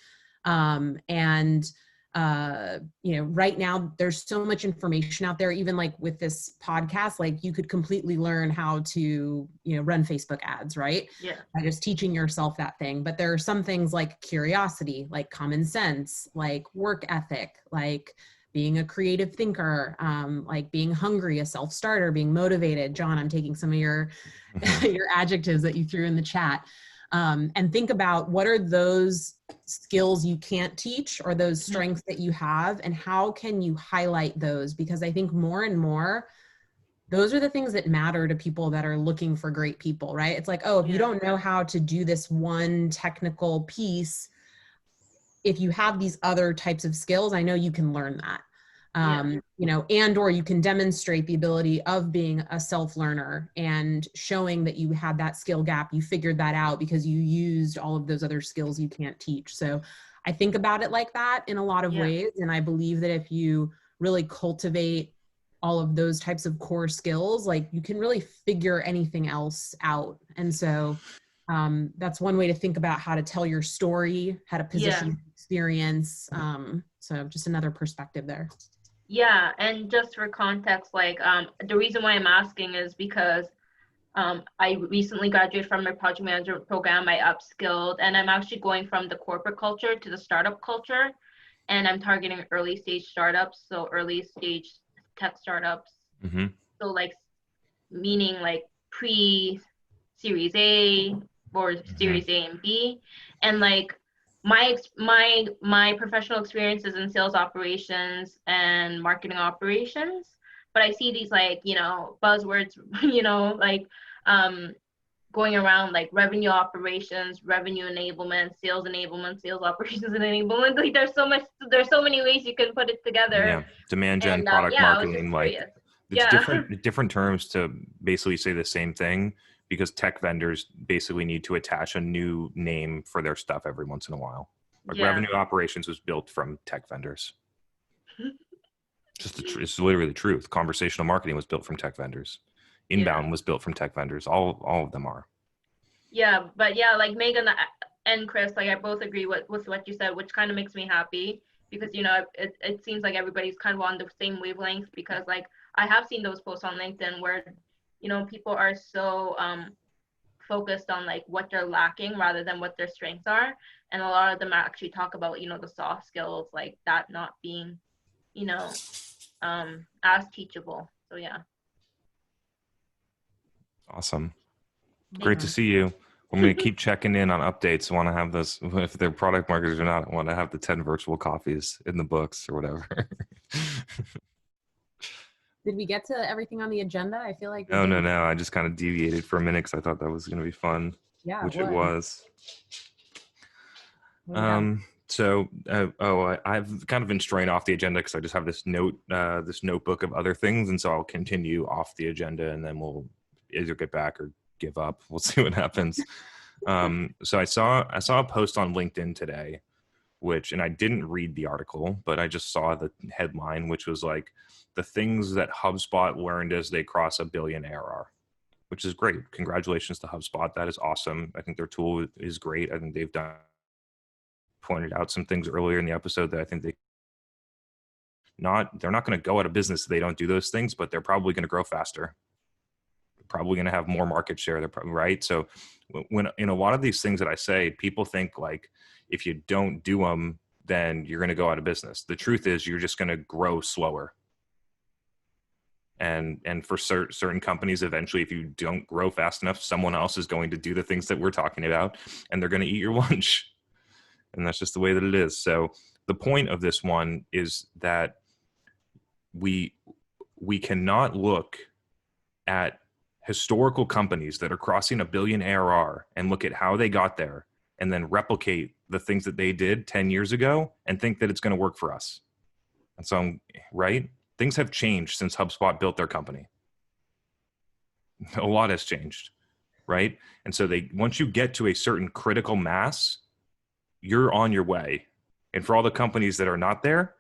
Right now there's so much information out there, even like with this podcast, like you could completely learn how to, run Facebook ads, right? Yeah. By just teaching yourself that thing. But there are some things like curiosity, like common sense, like work ethic, like being a creative thinker, like being hungry, a self-starter, being motivated. John, I'm taking some of your adjectives that you threw in the chat. And think about what are those skills you can't teach, or those strengths that you have, and how can you highlight those? Because I think more and more, those are the things that matter to people that are looking for great people, right? It's like, oh, if you don't know how to do this one technical piece, if you have these other types of skills, I know you can learn that. And or you can demonstrate the ability of being a self-learner and showing that you had that skill gap, you figured that out because you used all of those other skills you can't teach. So I think about it like that in a lot of ways. And I believe that if you really cultivate all of those types of core skills, like you can really figure anything else out. And so that's one way to think about how to tell your story, how to position your experience. So just another perspective there. Yeah, and just for context, like the reason why I'm asking is because I recently graduated from my project management program. I upskilled, and I'm actually going from the corporate culture to the startup culture, and I'm targeting early stage startups, so early stage tech startups. So like meaning like pre-Series A or Series A and B, and like my professional experiences in sales operations and marketing operations, but I see these like buzzwords like going around like revenue operations, revenue enablement, sales operations and enablement. Like there's so many ways you can put it together. Demand gen, product marketing, like it's different terms to basically say the same thing, because tech vendors basically need to attach a new name for their stuff every once in a while. Like revenue operations was built from tech vendors. It's literally the truth. Conversational marketing was built from tech vendors. Inbound was built from tech vendors. All of them are. Yeah, but like Megan, and Chris, like I both agree with what you said, which kind of makes me happy because it seems like everybody's kind of on the same wavelength, because like I have seen those posts on LinkedIn where people are so focused on like what they're lacking rather than what their strengths are, and a lot of them actually talk about the soft skills, like that not being as teachable. So yeah. Awesome. Great to see you. I'm going to keep checking in on updates. I want to have this, if they're product marketers or not, I want to have the 10 virtual coffees in the books or whatever. Did we get to everything on the agenda? I feel like No. I just kind of deviated for a minute because I thought that was going to be fun, yeah, which it was. Yeah. I've kind of been straying off the agenda because I just have this notebook of other things. And so I'll continue off the agenda, and then we'll either get back or give up. We'll see what happens. So I saw a post on LinkedIn today, and I didn't read the article, but I just saw the headline, which was like the things that HubSpot learned as they cross $1 billion ARR, which is great. Congratulations to HubSpot. That is awesome. I think their tool is great. I think they've pointed out some things earlier in the episode that I think they're not going to go out of business if they don't do those things, but they're probably going to grow faster. Probably going to have more market share. They're probably right. So when in a lot of these things that I say, people think like if you don't do them, then you're going to go out of business. The truth is you're just going to grow slower. And for certain companies, eventually, if you don't grow fast enough, someone else is going to do the things that we're talking about, and they're going to eat your lunch. And that's just the way that it is. So the point of this one is that we cannot look at historical companies that are crossing $1 billion ARR and look at how they got there and then replicate the things that they did 10 years ago and think that it's going to work for us. And so, right? Things have changed since HubSpot built their company. A lot has changed, right? And so once you get to a certain critical mass, you're on your way. And for all the companies that are not there,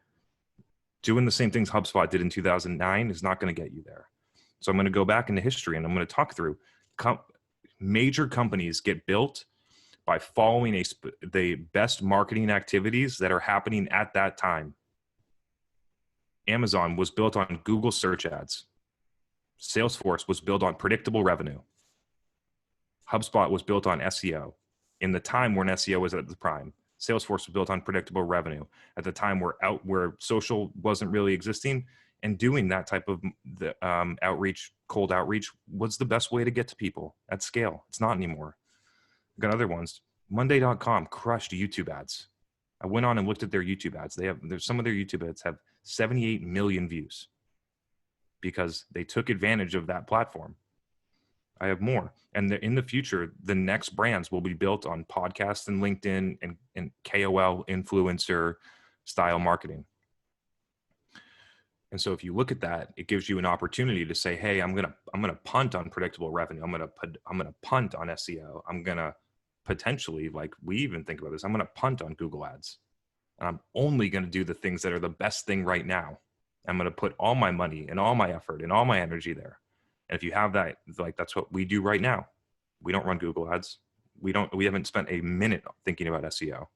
doing the same things HubSpot did in 2009 is not going to get you there. So I'm going to go back into history and I'm going to talk through major companies get built by following the best marketing activities that are happening at that time. Amazon was built on Google search ads. Salesforce was built on predictable revenue. HubSpot was built on SEO. In the time when SEO was at the prime, Salesforce was built on predictable revenue. At the time where social wasn't really existing, and doing that type of cold outreach was the best way to get to people at scale. It's not anymore. We've got other ones. Monday.com crushed YouTube ads. I went on and looked at their YouTube ads. There's some of their YouTube ads have 78 million views because they took advantage of that platform. I have more. And in the future, the next brands will be built on podcasts and LinkedIn and KOL influencer style marketing. And so if you look at that, it gives you an opportunity to say, hey, I'm gonna punt on predictable revenue. I'm gonna punt on SEO. I'm gonna potentially, like we even think about this, I'm gonna punt on Google ads. And I'm only gonna do the things that are the best thing right now. I'm gonna put all my money and all my effort and all my energy there. And if you have that, like that's what we do right now. We don't run Google ads. We haven't spent a minute thinking about SEO.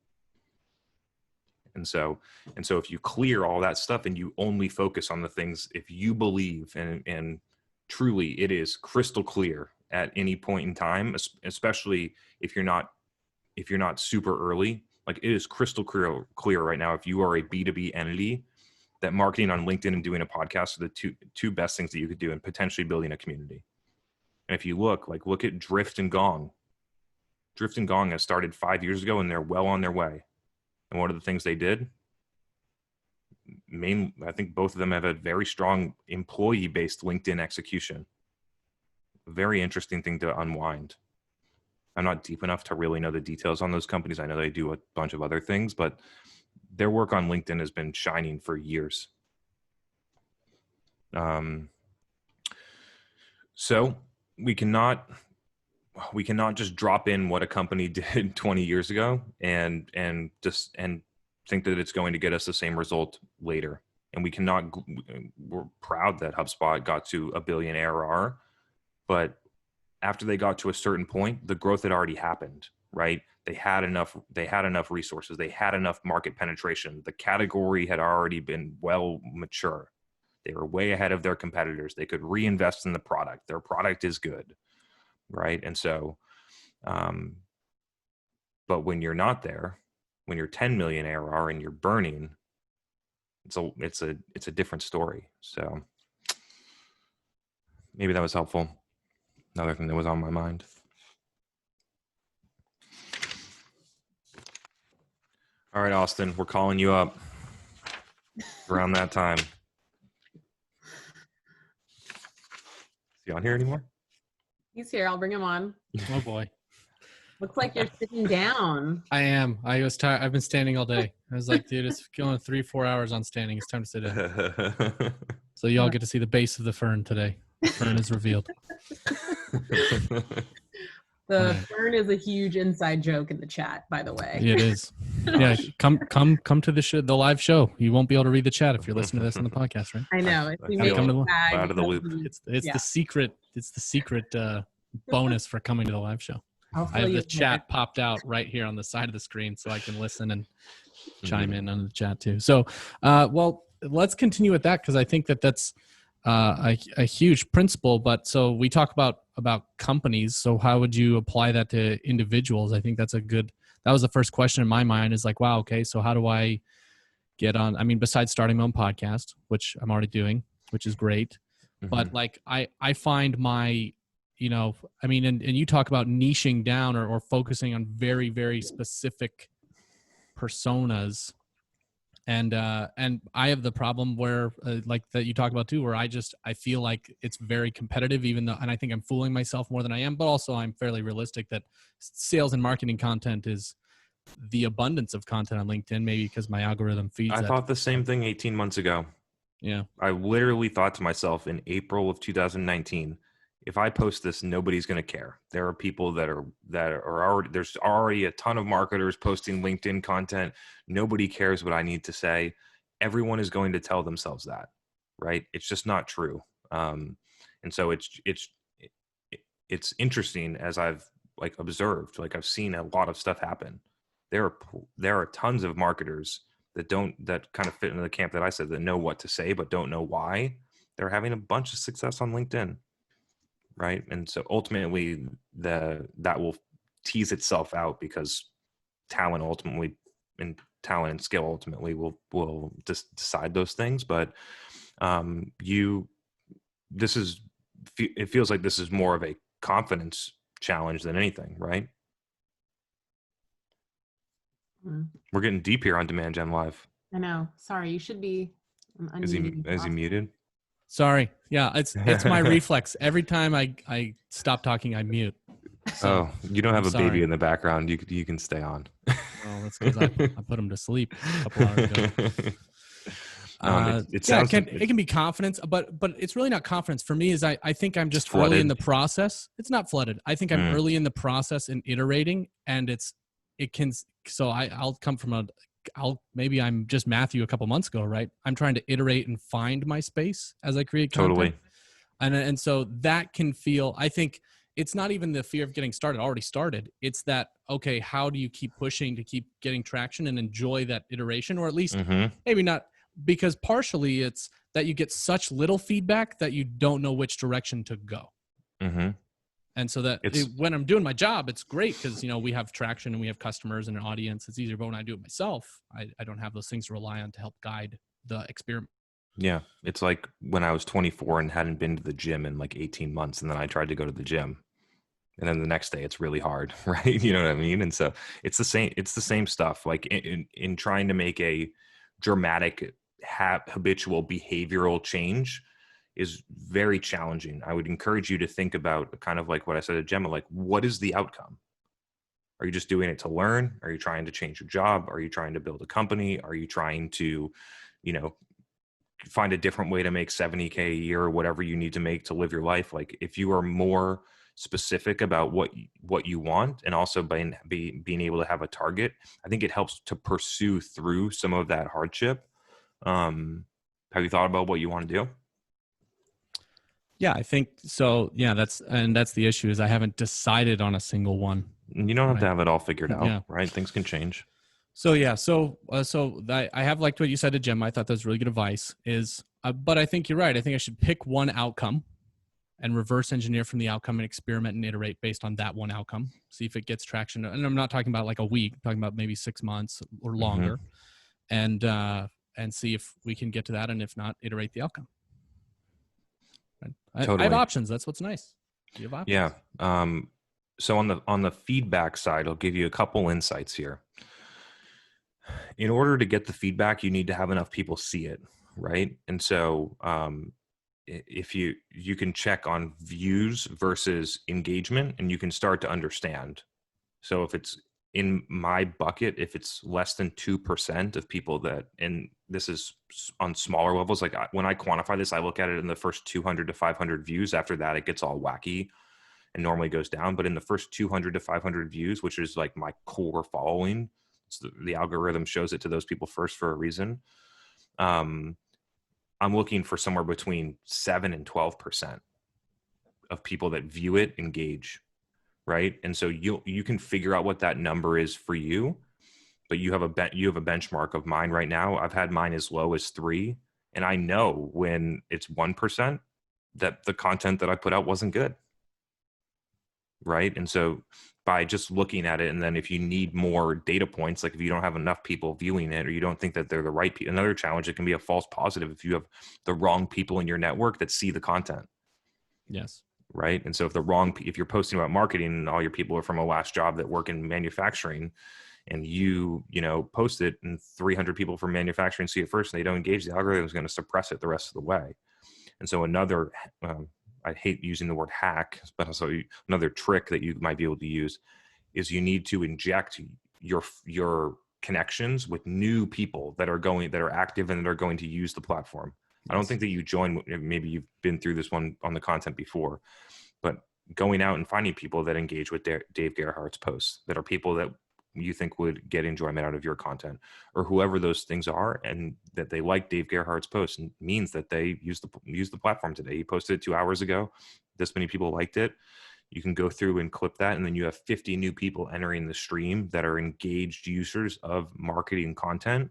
And so if you clear all that stuff and you only focus on the things, if you believe and truly it is crystal clear at any point in time, especially if you're not super early, like it is crystal clear right now. If you are a B2B entity, that marketing on LinkedIn and doing a podcast are the two best things that you could do, and potentially building a community. And if you look at Drift and Gong. Drift and Gong has started 5 years ago and they're well on their way. And what are the things they did? I think both of them have a very strong employee-based LinkedIn execution. Very interesting thing to unwind. I'm not deep enough to really know the details on those companies. I know they do a bunch of other things, but their work on LinkedIn has been shining for years. So we cannot just drop in what a company did 20 years ago and think that it's going to get us the same result later. And we're proud that HubSpot got to $1 billion ARR, but after they got to a certain point, the growth had already happened, right? They had enough resources. They had enough market penetration. The category had already been well mature. They were way ahead of their competitors. They could reinvest in the product. Their product is good, right? And so, but when you're not there, when you're 10 million ARR and you're burning, it's a different story. So maybe that was helpful. Another thing that was on my mind. All right, Austin, we're calling you up around that time. Is he on here anymore? He's here. I'll bring him on. Oh boy. Looks like you're sitting down. I am. I was tired. I've been standing all day. I was like, dude, it's going 3-4 hours on standing. It's time to sit down. So y'all get to see the base of the fern today. The fern is revealed. The fern is a huge inside joke in the chat, by the way. It is. Yeah, come to the show, the live show. You won't be able to read the chat if you're listening to this on the podcast, right? I know. I feel out of the loop. It's the secret. It's the secret bonus for coming to the live show. I have the chat popped out right here on the side of the screen, so I can listen and chime in on the chat too. So, well, let's continue with that because I think that's a huge principle. But so we talk about companies. So how would you apply that to individuals? I think that was the first question in my mind is like, wow, okay, so how do I get on? I mean, besides starting my own podcast, which I'm already doing, which is great. Mm-hmm. But like, I find my, I mean, and you talk about niching down or focusing on very, very specific personas. And I have the problem where like that you talk about too, where I feel like it's very competitive, even though, and I think I'm fooling myself more than I am, but also I'm fairly realistic that sales and marketing content is the abundance of content on LinkedIn, maybe because my algorithm feeds I thought the same thing 18 months ago. Yeah. I literally thought to myself in April of 2019, if I post this, nobody's going to care. There are people that are already, there's already a ton of marketers posting LinkedIn content. Nobody cares what I need to say. Everyone is going to tell themselves that, right? It's just not true. And so it's interesting as I've like observed, like I've seen a lot of stuff happen. There are tons of marketers that kind of fit into the camp that I said, that know what to say, but don't know why. They're having a bunch of success on LinkedIn. Right. And so ultimately that will tease itself out because talent and skill ultimately will just decide those things. But it feels like this is more of a confidence challenge than anything, right? We're getting deep here on Demand Gen Live. I know. Sorry, you should be. Is he muted? Sorry. Yeah, it's my reflex. Every time I stop talking, I mute. So, you don't have a baby in the background. You can stay on. Well, that's because I put him to sleep a couple hours ago. It can be confidence, but it's really not confidence for me. I think I'm just early in the process. It's not flooded. I think I'm early in the process and iterating, and so I'll come from maybe I'm just Matthew a couple months ago, right? I'm trying to iterate and find my space as I create content. Totally. And so that can feel, I think it's not even the fear of getting started, already started. It's that, okay, how do you keep pushing to keep getting traction and enjoy that iteration? Or at least maybe not, because partially it's that you get such little feedback that you don't know which direction to go. Mm-hmm. And so when I'm doing my job, it's great because, we have traction and we have customers and an audience. It's easier. But when I do it myself, I don't have those things to rely on to help guide the experiment. Yeah. It's like when I was 24 and hadn't been to the gym in like 18 months. And then I tried to go to the gym. And then the next day it's really hard, right? You know what I mean? And so it's the same stuff. Like in trying to make a dramatic habitual behavioral change is very challenging. I would encourage you to think about kind of like what I said to Gemma, like what is the outcome? Are you just doing it to learn? Are you trying to change your job? Are you trying to build a company? Are you trying to, find a different way to make $70K a year or whatever you need to make to live your life? Like if you are more specific about what you want and also being able to have a target, I think it helps to pursue through some of that hardship. Have you thought about what you want to do? Yeah, I think so. Yeah, that's the issue is I haven't decided on a single one. You don't have to Right. have it all figured out, Yeah. right? Things can change. So yeah, I have liked what you said to Jim. I thought that was really good advice. But I think you're right. I think I should pick one outcome and reverse engineer from the outcome and experiment and iterate based on that one outcome. See if it gets traction. And I'm not talking about like a week. I'm talking about maybe 6 months or longer, and see if we can get to that. And if not, iterate the outcome. Right? I have Totally. options. That's what's nice. You have options. Yeah. So on the feedback side, I'll give you a couple insights here. In order to get the feedback, you need to have enough people see it, right? And so if you can check on views versus engagement, and you can start to understand. So if it's in my bucket, if it's less than 2% of people that, and this is on smaller levels, like when I quantify this, I look at it in the first 200 to 500 views. After that, it gets all wacky and normally goes down. But in the first 200 to 500 views, which is like my core following, the algorithm shows it to those people first for a reason. I'm looking for somewhere between 7 and 12% of people that view it engage, right? And so you can figure out what that number is for you, but you have a benchmark of mine right now. I've had mine as low as 3, and I know when it's 1% that the content that I put out wasn't good, right? And so by just looking at it, and then if you need more data points, like if you don't have enough people viewing it, or you don't think that they're the right people, another challenge, it can be a false positive if you have the wrong people in your network that see the content. Yes. Right. And so if you're posting about marketing and all your people are from a last job that work in manufacturing, and you post it and 300 people from manufacturing see it first and they don't engage, the algorithm is going to suppress it the rest of the way. And so another, I hate using the word hack, but also another trick that you might be able to use is you need to inject your connections with new people that are active and that are going to use the platform. Yes. I don't think that you join, maybe you've been through this one on the content before, but going out and finding people that engage with Dave Gerhardt's posts, that are people that you think would get enjoyment out of your content, or whoever those things are, and that they like Dave Gerhardt's post, and means that they use the platform today. He posted it 2 hours ago. This many people liked it. You can go through and clip that, and then you have 50 new people entering the stream that are engaged users of marketing content,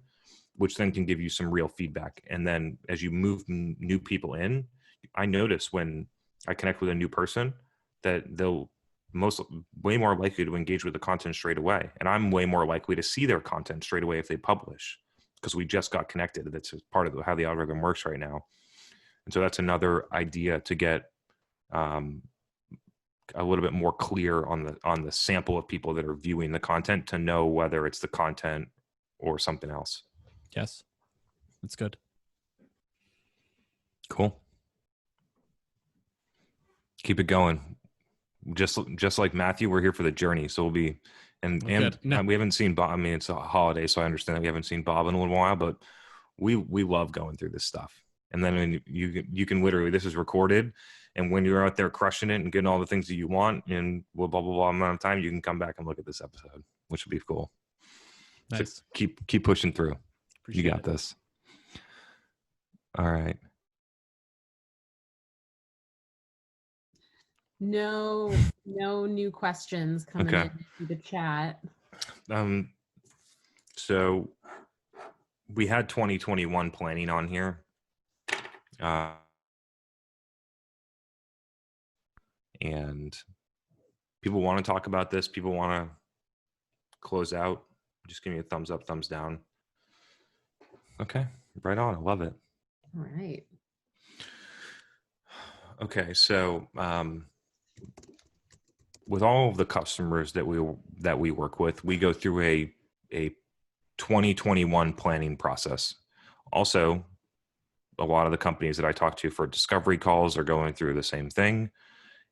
which then can give you some real feedback. And then as you move new people in, I notice when I connect with a new person that they'll way more likely to engage with the content straight away. And I'm way more likely to see their content straight away if they publish, because we just got connected. That's part of how the algorithm works right now. And so that's another idea to get a little bit more clear on the sample of people that are viewing the content, to know whether it's the content or something else. Yes. That's good. Cool. Keep it going. Just like Matthew, we're here for the journey. So we'll be, and we haven't seen Bob. I mean, it's a holiday, so I understand that we haven't seen Bob in a little while, but we love going through this stuff. And then you can literally, this is recorded, and when you're out there crushing it and getting all the things that you want, and blah blah blah amount of time, you can come back and look at this episode, which would be cool. Nice. So keep pushing through. Appreciate you got this. All right. No new questions coming in through the chat. So we had 2021 planning on here. And people want to talk about this. People want to close out. Just give me a thumbs up, thumbs down. Okay, right on. I love it. All right. Okay, so with all of the customers that we work with, we go through a 2021 planning process. Also, a lot of the companies that I talk to for discovery calls are going through the same thing.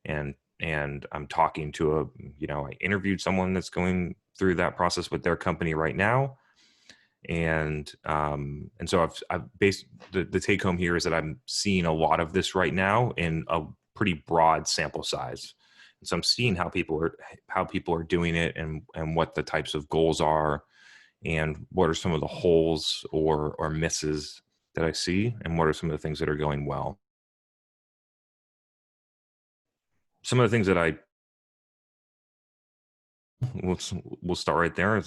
And I'm talking to I interviewed someone that's going through that process with their company right now. And so I've based the take home here is that I'm seeing a lot of this right now in a pretty broad sample size. And so I'm seeing how people are doing it, and what the types of goals are, and what are some of the holes or misses that I see, and what are some of the things that are going well. Some of the things that I we'll start right there.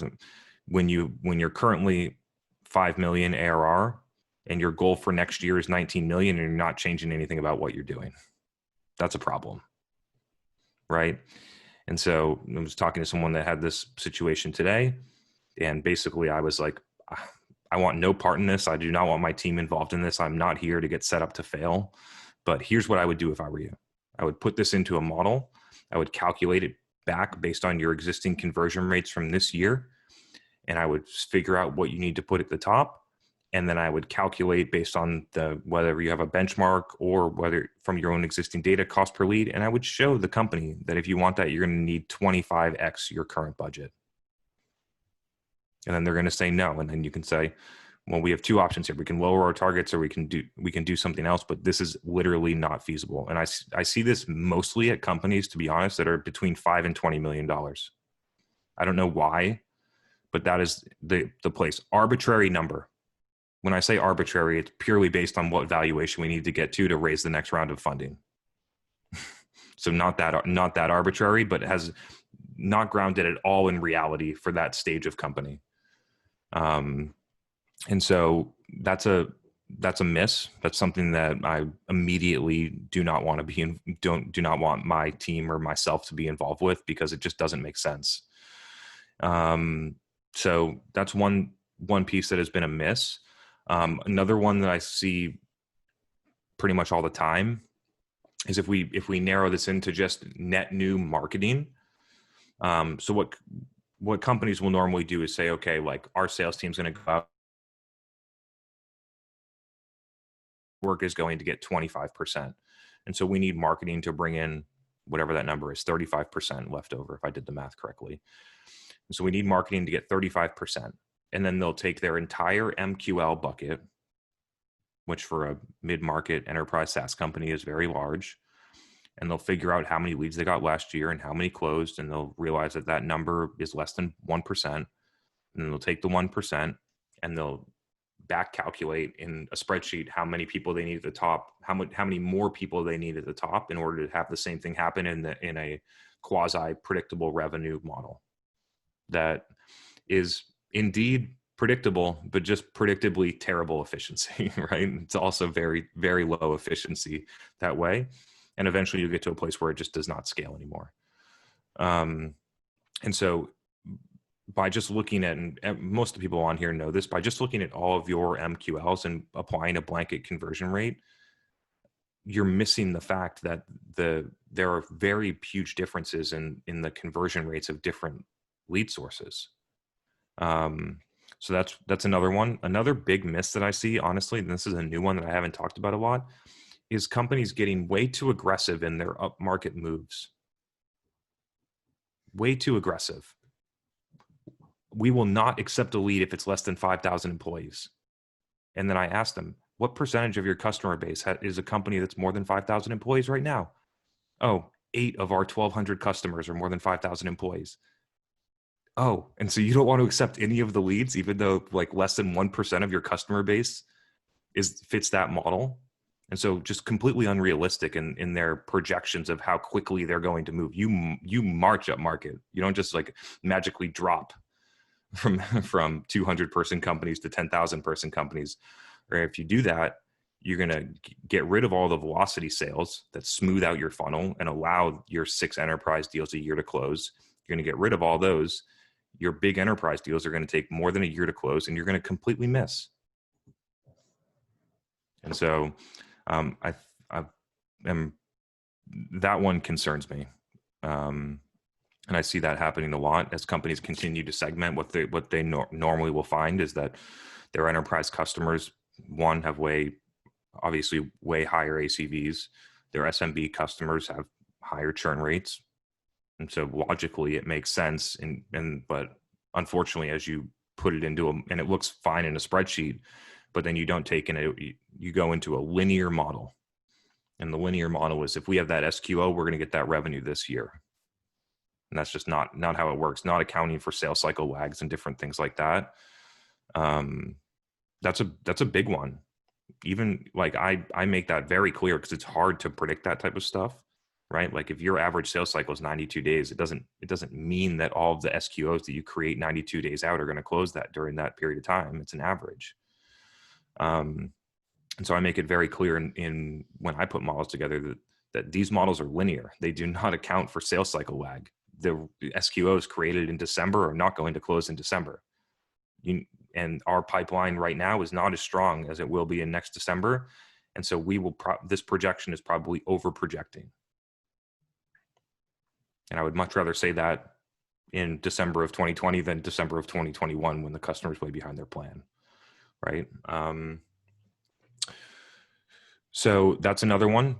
When you're currently 5 million ARR and your goal for next year is 19 million and you're not changing anything about what you're doing, that's a problem, right? And so I was talking to someone that had this situation today, and basically I was like, I want no part in this. I do not want my team involved in this. I'm not here to get set up to fail. But here's what I would do if I were you. I would put this into a model. I would calculate it back based on your existing conversion rates from this year. And I would figure out what you need to put at the top. And then I would calculate based on whether you have a benchmark or whether from your own existing data cost per lead. And I would show the company that if you want that, you're going to need 25x your current budget. And then they're going to say no. And then you can say, well, we have two options here. We can lower our targets or we can do something else, but this is literally not feasible. And I see this mostly at companies, to be honest, that are between $5 and $20 million. I don't know why, but that is the place. Arbitrary number. When I say arbitrary, it's purely based on what valuation we need to get to raise the next round of funding. So not that arbitrary, but has not grounded at all in reality for that stage of company. And so that's a miss. That's something that I immediately do not want to be in, do not want my team or myself to be involved with, because it just doesn't make sense. So that's one piece that has been a miss. Another one that I see pretty much all the time is if we narrow this into just net new marketing. So what companies will normally do is say, okay, like our sales team's going to go out, work is going to get 25%. And so we need marketing to bring in whatever that number is, 35% left over, if I did the math correctly. And so we need marketing to get 35%. And then they'll take their entire MQL bucket, which for a mid-market enterprise SaaS company is very large. And they'll figure out how many leads they got last year and how many closed. And they'll realize that that number is less than 1%. And then they'll take the 1% and they'll back calculate in a spreadsheet how many people they need at the top, how many more people they need at the top in order to have the same thing happen in a quasi predictable revenue model that is indeed predictable, but just predictably terrible efficiency, right? It's also very, very low efficiency that way. And eventually you get to a place where it just does not scale anymore. And so by just looking at, and most of the people on here know this, by just looking at all of your MQLs and applying a blanket conversion rate, you're missing the fact that there are very huge differences in the conversion rates of different lead sources. So that's another one. Another big miss that I see, honestly, and this is a new one that I haven't talked about a lot, is companies getting way too aggressive in their upmarket moves. Way too aggressive. We will not accept a lead if it's less than 5,000 employees. And then I asked them, what percentage of your customer base is a company that's more than 5,000 employees right now? Oh, 8 of our 1,200 customers are more than 5,000 employees. Oh, and so you don't want to accept any of the leads, even though like less than 1% of your customer base fits that model. And so just completely unrealistic in their projections of how quickly they're going to move. You march up market. You don't just like magically drop from 200 person companies to 10,000 person companies. Or if you do that, you're going to get rid of all the velocity sales that smooth out your funnel and allow your 6 enterprise deals a year to close. You're going to get rid of all those. Your big enterprise deals are going to take more than a year to close, and you're going to completely miss. And so that one concerns me. And I see that happening a lot as companies continue to segment. What they normally will find is that their enterprise customers, one, have obviously way higher ACVs. Their SMB customers have higher churn rates. And so logically it makes sense. But unfortunately, as you put it into and it looks fine in a spreadsheet, but then you don't take you go into a linear model. And the linear model is if we have that SQO, we're going to get that revenue this year. And that's just not how it works, not accounting for sales cycle lags and different things like that. That's a big one. Even like I make that very clear because it's hard to predict that type of stuff. right? Like if your average sales cycle is 92 days, it doesn't mean that all of the SQOs that you create 92 days out are going to close that during that period of time. It's an average. And so I make it very clear in when I put models together that these models are linear. They do not account for sales cycle lag. The SQOs created in December are not going to close in December. And our pipeline right now is not as strong as it will be in next December. And so this projection is probably over projecting. And I would much rather say that in December of 2020 than December of 2021 when the customer's way behind their plan, right? So that's another one.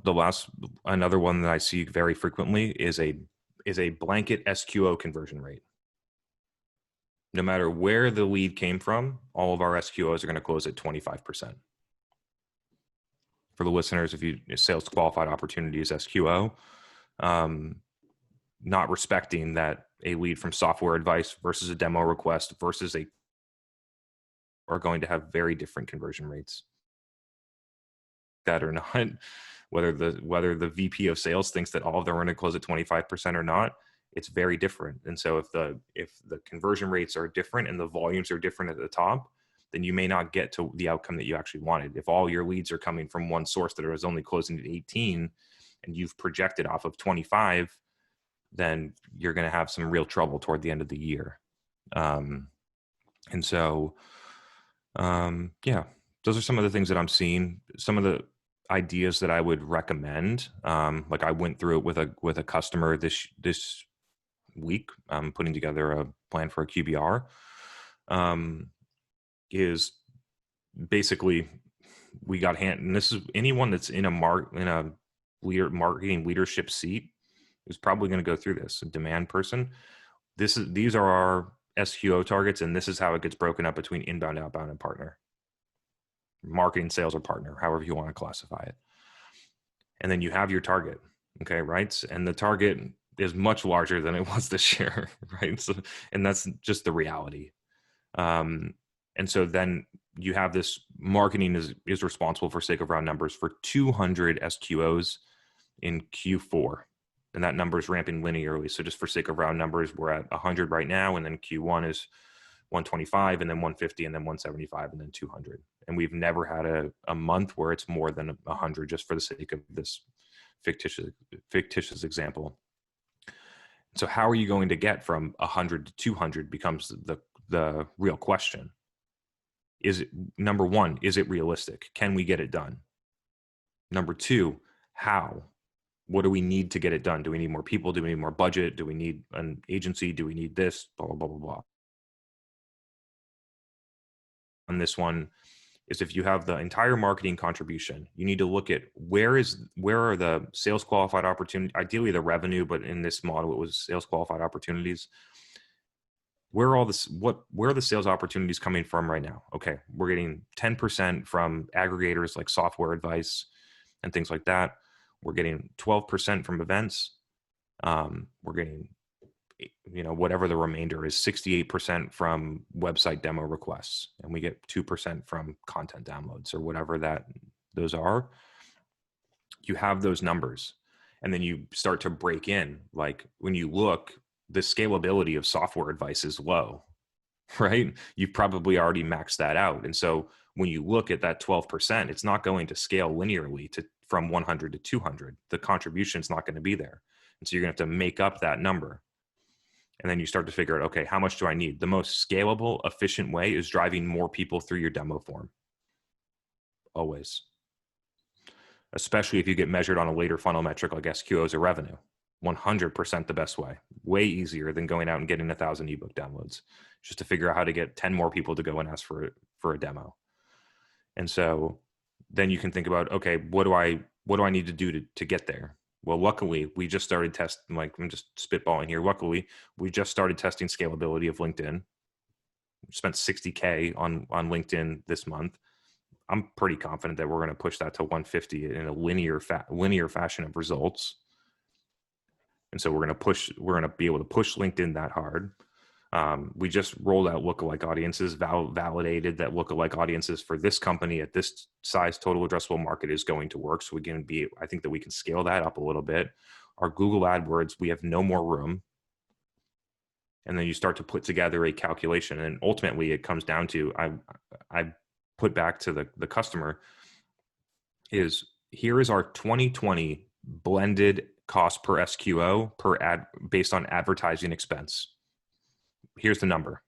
Another one that I see very frequently is a blanket SQO conversion rate. No matter where the lead came from, all of our SQOs are going to close at 25%. For the listeners, sales qualified opportunity is SQO, not respecting that a lead from software advice versus a demo request versus are going to have very different conversion rates. That or not, whether the VP of sales thinks that all of them are going to close at 25% or not, it's very different. And so if the conversion rates are different and the volumes are different at the top, then you may not get to the outcome that you actually wanted. If all your leads are coming from one source that is only closing at 18 and you've projected off of 25, then you're going to have some real trouble toward the end of the year. And so, yeah, those are some of the things that I'm seeing. Some of the ideas that I would recommend, like I went through it with a customer this week, putting together a plan for a QBR, is basically we got and this is anyone that's in a marketing leadership seat is probably going to go through this. A demand person. These are our SQO targets, and this is how it gets broken up between inbound, outbound, and partner. Marketing, sales, or partner, however you want to classify it. And then you have your target, okay, right? And the target is much larger than it was this year, right? So, and that's just the reality. And so then you have this marketing is responsible, for sake of round numbers, for 200 SQOs in Q4. And that number is ramping linearly. So just for sake of round numbers, we're at 100 right now. And then Q1 is 125, and then 150, and then 175, and then 200. And we've never had a month where it's more than 100, just for the sake of this fictitious example. So how are you going to get from 100 to 200 becomes the real question. Is it, number one, is it realistic? Can we get it done? Number two, how? What do we need to get it done? Do we need more people? Do we need more budget? Do we need an agency? Do we need this? Blah, blah, blah, blah, blah. On this one is if you have the entire marketing contribution, you need to look at where are the sales qualified opportunity, ideally the revenue, but in this model, it was sales qualified opportunities. Where are the sales opportunities coming from right now? Okay, we're getting 10% from aggregators like software advice and things like that. We're getting 12% from events. We're getting, whatever the remainder is, 68% from website demo requests, and we get 2% from content downloads or whatever those are. You have those numbers, and then you start to break in. Like when you look, the scalability of software advice is low, right? You've probably already maxed that out. And so when you look at that 12%, it's not going to scale linearly from 100 to 200. The contribution is not going to be there. And so you're going to have to make up that number. And then you start to figure out, okay, how much do I need? The most scalable, efficient way is driving more people through your demo form. Always. Especially if you get measured on a later funnel metric like SQOs or revenue. 100% the best way. Way easier than going out and getting 1,000 ebook downloads, just to figure out how to get 10 more people to go and ask for a demo. And so then you can think about, okay, what do I need to do to get there? Well, luckily we just started testing, like I'm just spitballing here. Luckily we just started testing scalability of LinkedIn. We spent $60K on LinkedIn this month. I'm pretty confident that we're going to push that to 150 in a linear fashion of results. And so we're going to be able to push LinkedIn that hard. We just rolled out lookalike audiences, validated that lookalike audiences for this company at this size total addressable market is going to work. So I think that we can scale that up a little bit. our Google AdWords, we have no more room. And then you start to put together a calculation, and ultimately it comes down to, I put back to the customer is, here is our 2020 blended cost per SQO per ad based on advertising expense. Here's the number.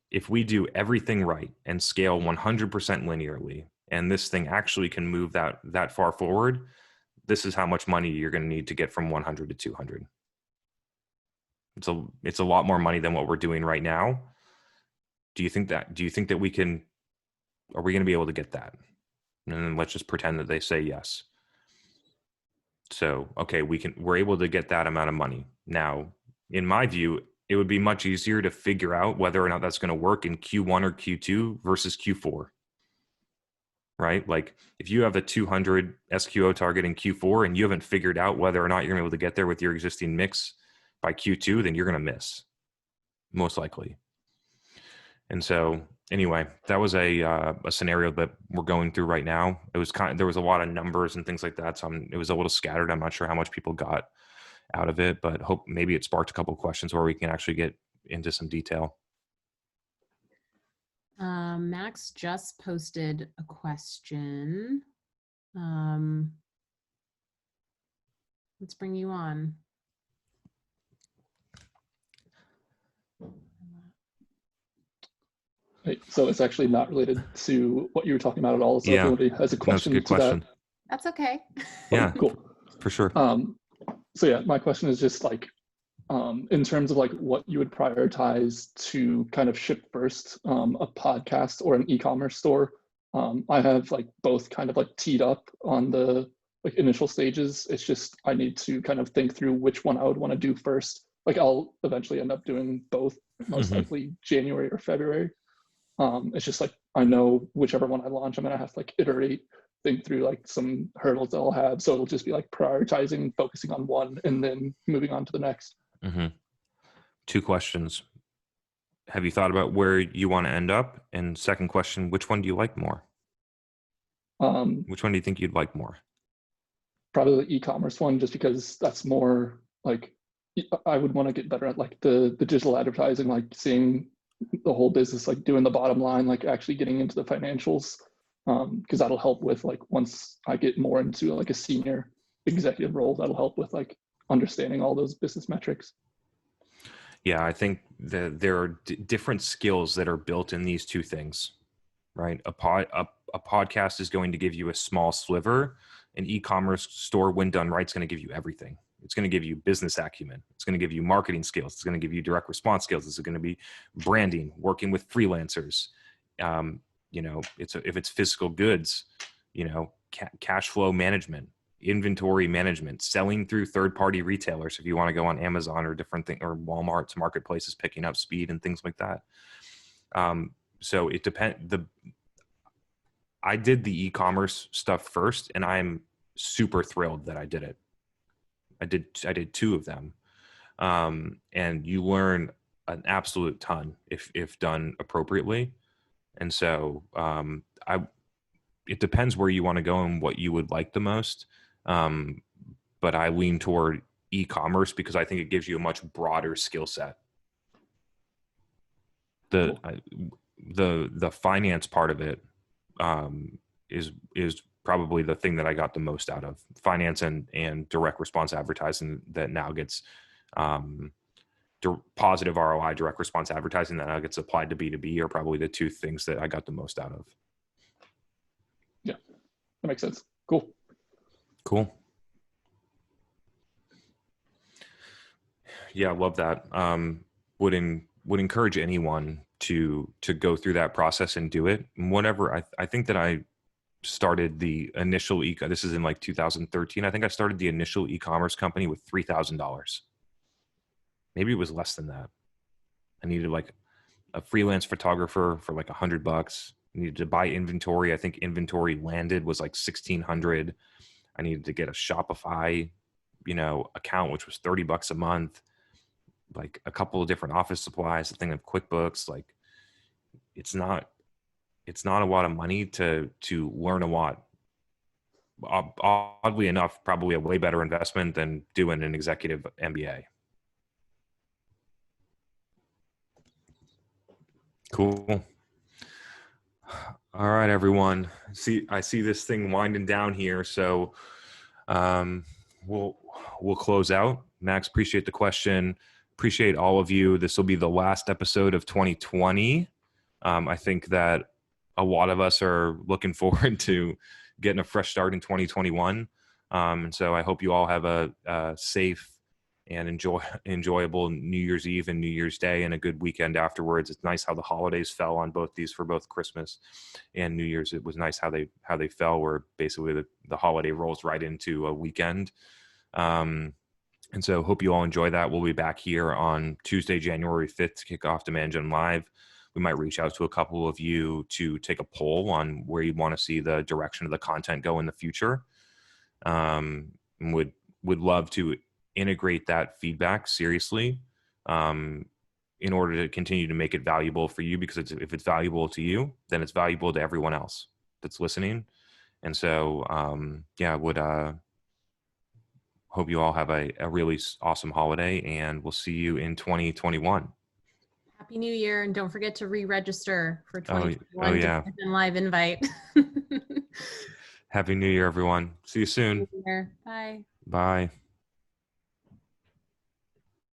If we do everything right and scale 100% linearly, and this thing actually can move that far forward, this is how much money you're going to need to get from 100 to 200. It's a lot more money than what we're doing right now. Do you think that are we going to be able to get that? And then let's just pretend that they say yes. So, okay, we're able to get that amount of money. Now, in my view, it would be much easier to figure out whether or not that's going to work in Q1 or Q2 versus Q4. Right? Like if you have a 200 SQO target in Q4 and you haven't figured out whether or not you're going to be able to get there with your existing mix by Q2, then you're going to miss, most likely. And so anyway, that was a scenario that we're going through right now. It was there was a lot of numbers and things like that. So it was a little scattered. I'm not sure how much people got out of it, but hope maybe it sparked a couple of questions where we can actually get into some detail. Max just posted a question. Let's bring you on. Right. So it's actually not related to what you were talking about at all. So Yeah, if anybody has a question, that's a good question. That's okay. Yeah, cool. For sure. So yeah, my question is just like, in terms of like what you would prioritize to kind of ship first, a podcast or an e-commerce store. I have like both kind of like teed up on the like initial stages. It's just, I need to kind of think through which one I would want to do first. Like I'll eventually end up doing both, most likely January or February. It's just like, I know whichever one I launch, I'm going to have to like iterate, think through like some hurdles that I'll have. So it'll just be like prioritizing, focusing on one and then moving on to the next. Two questions. Have you thought about where you want to end up? And second question, which one do you like more? Which one do you think you'd like more? Probably the e-commerce one, just because that's more like, I would want to get better at like the digital advertising, like seeing the whole business, like doing the bottom line, like actually getting into the financials. Because that'll help with like, once I get more into like a senior executive role, that'll help with like understanding all those business metrics. Yeah, I think that there are different skills that are built in these two things, right? A podcast is going to give you a small sliver. An e-commerce store, when done right, is going to give you everything. It's going to give you business acumen. It's going to give you marketing skills. It's going to give you direct response skills. It's going to be branding, working with freelancers. You know, if it's physical goods, you know, cash flow management, inventory management, selling through third-party retailers if you want to go on Amazon or different thing, or Walmart's marketplaces, picking up speed and things like that. So it depends. I did the e-commerce stuff first, and I'm super thrilled that I did it. I did two of them, and you learn an absolute ton if done appropriately. And so it depends where you want to go and what you would like the most. But I lean toward e-commerce because I think it gives you a much broader skill set. The finance part of it is probably the thing that I got the most out of. Finance and direct response advertising that now gets positive ROI, direct response advertising that now gets applied to B2B are probably the two things that I got the most out of. Yeah, that makes sense. Cool. Yeah, I love that. Would encourage anyone to go through that process and do it. Whatever. I think that I started the initial this is in like 2013. I think I started the initial e-commerce company with $3,000. Maybe it was less than that. I needed like a freelance photographer for like $100. I needed to buy inventory. I think inventory landed was like 1,600. I needed to get a Shopify, account, which was $30 a month, like a couple of different office supplies, a thing of QuickBooks. Like it's not a lot of money to learn a lot oddly enough, probably a way better investment than doing an executive MBA. Cool. All right, everyone. I see this thing winding down here, so we'll close out. Max, appreciate the question. Appreciate all of you. This will be the last episode of 2020. I think that a lot of us are looking forward to getting a fresh start in 2021. And so I hope you all have a safe and enjoyable New Year's Eve and New Year's Day and a good weekend afterwards. It's nice how the holidays fell on both these for both Christmas and New Year's. It was nice how they fell, where basically the holiday rolls right into a weekend. And so hope you all enjoy that. We'll be back here on Tuesday, January 5th to kick off Demand Gen Live. We might reach out to a couple of you to take a poll on where you want to see the direction of the content go in the future. Would love to integrate that feedback seriously in order to continue to make it valuable for you, because if it's valuable to you, then it's valuable to everyone else that's listening. And so, would hope you all have a really awesome holiday, and we'll see you in 2021. Happy New Year, and don't forget to re-register for 2021 oh yeah, live invite. Happy New Year, everyone. See you soon. Bye. Bye.